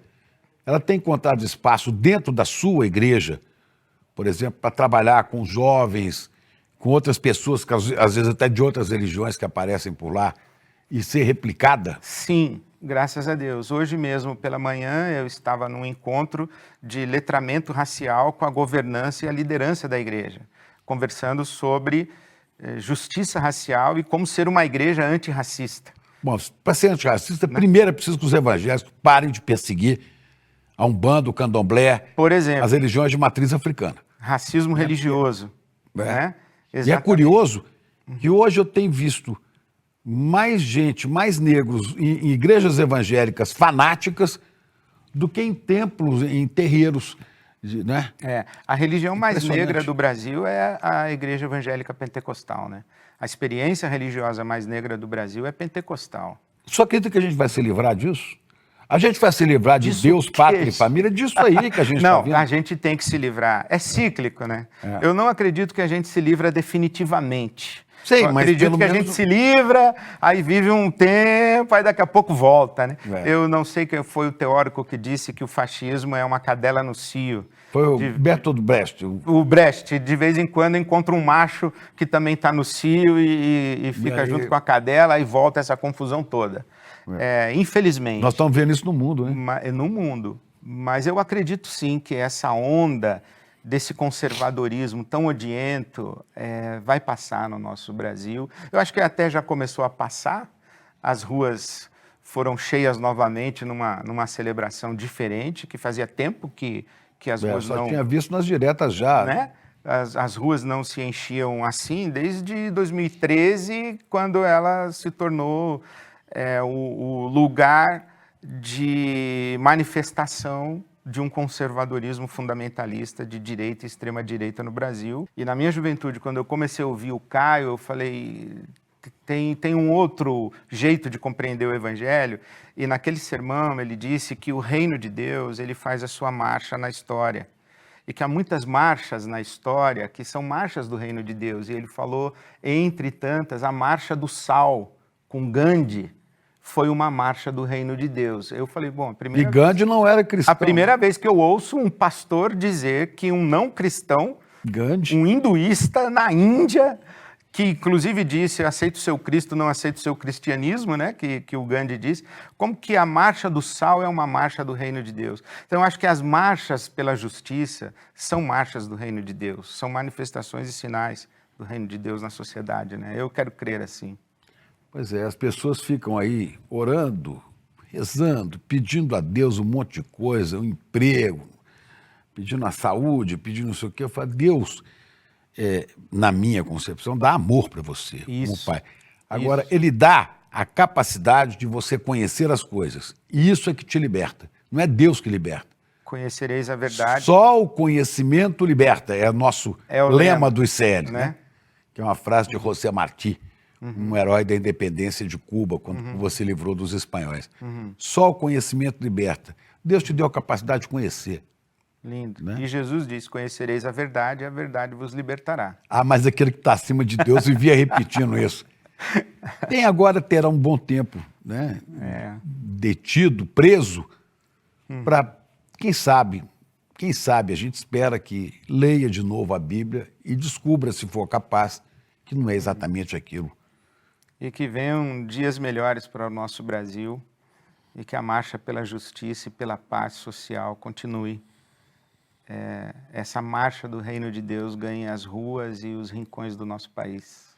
ela tem encontrado espaço dentro da sua igreja, por exemplo, para trabalhar com jovens, com outras pessoas, que às vezes até de outras religiões que aparecem por lá, e ser replicada? Sim, graças a Deus. Hoje mesmo, pela manhã, eu estava num encontro de letramento racial com a governança e a liderança da igreja, conversando sobre justiça racial e como ser uma igreja antirracista. Bom, para ser antirracista, primeiro é preciso que os evangélicos parem de perseguir a Umbanda, o Candomblé, por exemplo, as religiões de matriz africana. Racismo religioso. Né? E é curioso que hoje eu tenho visto mais gente, mais negros em igrejas evangélicas fanáticas do que em templos, em terreiros. né? A religião mais Impressionante. negra do Brasil é a Igreja Evangélica Pentecostal, né? A experiência religiosa mais negra do Brasil é pentecostal. Só acredita que a gente vai se livrar disso? A gente vai se livrar de Deus, pátria e família, disso aí que a gente está vendo. Não, a gente tem que se livrar. É cíclico, né? Eu não acredito que a gente se livra definitivamente. Sei, eu mas acredito pelo que a menos... gente se livra, aí vive um tempo, aí daqui a pouco volta, né? Eu não sei quem foi o teórico que disse que o fascismo é uma cadela no cio. Foi o Bertolt Brecht. O Brecht, de vez em quando encontra um macho que também está no cio e fica junto com a cadela e volta essa confusão toda. Infelizmente. Nós estamos vendo isso no mundo, né? No mundo. Mas eu acredito sim que essa onda desse conservadorismo tão odiento vai passar no nosso Brasil. Eu acho que até já começou a passar. As ruas foram cheias novamente numa celebração diferente, que fazia tempo que as ruas só não... tinha visto nas diretas já. Né? As ruas não se enchiam assim desde 2013, quando ela se tornou o lugar de manifestação de um conservadorismo fundamentalista de direita e extrema-direita no Brasil. E na minha juventude, quando eu comecei a ouvir o Caio, eu falei, tem um outro jeito de compreender o Evangelho. E naquele sermão ele disse que o reino de Deus ele faz a sua marcha na história. E que há muitas marchas na história que são marchas do reino de Deus. E ele falou, entre tantas, a marcha do sal, com Gandhi, foi uma marcha do reino de Deus. Eu falei, bom, E Gandhi não era cristão. A primeira vez que eu ouço um pastor dizer que um não cristão, Gandhi, um hinduísta na Índia, que inclusive disse, aceito o seu Cristo, não aceito o seu cristianismo, né? Que o Gandhi disse, como que a marcha do sal é uma marcha do reino de Deus. Então, eu acho que as marchas pela justiça são marchas do reino de Deus, são manifestações e sinais do reino de Deus na sociedade, né? Eu quero crer assim. Pois é, as pessoas ficam aí orando, rezando, pedindo a Deus um monte de coisa, um emprego, pedindo a saúde, pedindo não sei o quê. Eu falo, Deus, na minha concepção, dá amor para você, como pai. Agora, Ele dá a capacidade de você conhecer as coisas. E isso é que te liberta. Não é Deus que liberta. Conhecereis a verdade. Só o conhecimento liberta. É o nosso lema do ICL, né? Que é uma frase de José Martí. Um herói da independência de Cuba, quando você livrou dos espanhóis. Só o conhecimento liberta. Deus te deu a capacidade de conhecer. Lindo. Né? E Jesus disse, conhecereis a verdade vos libertará. Ah, mas aquele que está acima de Deus vivia repetindo isso. Terá um bom tempo, né? Detido, preso, para, quem sabe, a gente espera que leia de novo a Bíblia e descubra, se for capaz, que não é exatamente aquilo. E que venham dias melhores para o nosso Brasil e que a marcha pela justiça e pela paz social continue. Essa marcha do reino de Deus ganhe as ruas e os rincões do nosso país.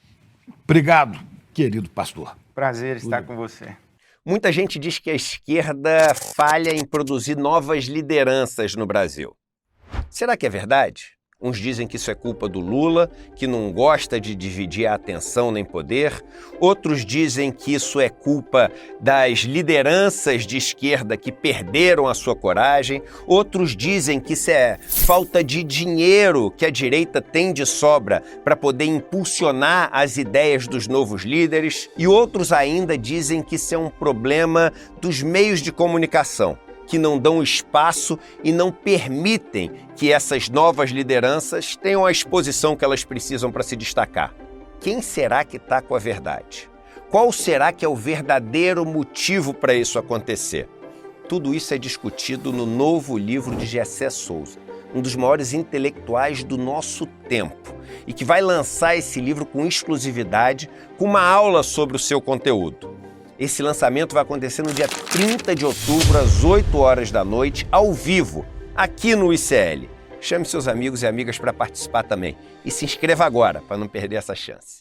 Obrigado, querido pastor. Prazer estar com você. Muita gente diz que a esquerda falha em produzir novas lideranças no Brasil. Será que é verdade? Uns dizem que isso é culpa do Lula, que não gosta de dividir a atenção nem poder. Outros dizem que isso é culpa das lideranças de esquerda que perderam a sua coragem. Outros dizem que isso é falta de dinheiro que a direita tem de sobra para poder impulsionar as ideias dos novos líderes. E outros ainda dizem que isso é um problema dos meios de comunicação, que não dão espaço e não permitem que essas novas lideranças tenham a exposição que elas precisam para se destacar. Quem será que está com a verdade? Qual será que é o verdadeiro motivo para isso acontecer? Tudo isso é discutido no novo livro de Gessé Souza, um dos maiores intelectuais do nosso tempo, e que vai lançar esse livro com exclusividade, com uma aula sobre o seu conteúdo. Esse lançamento vai acontecer no dia 30 de outubro, às 8 horas da noite, ao vivo, aqui no ICL. Chame seus amigos e amigas para participar também. E se inscreva agora, para não perder essa chance.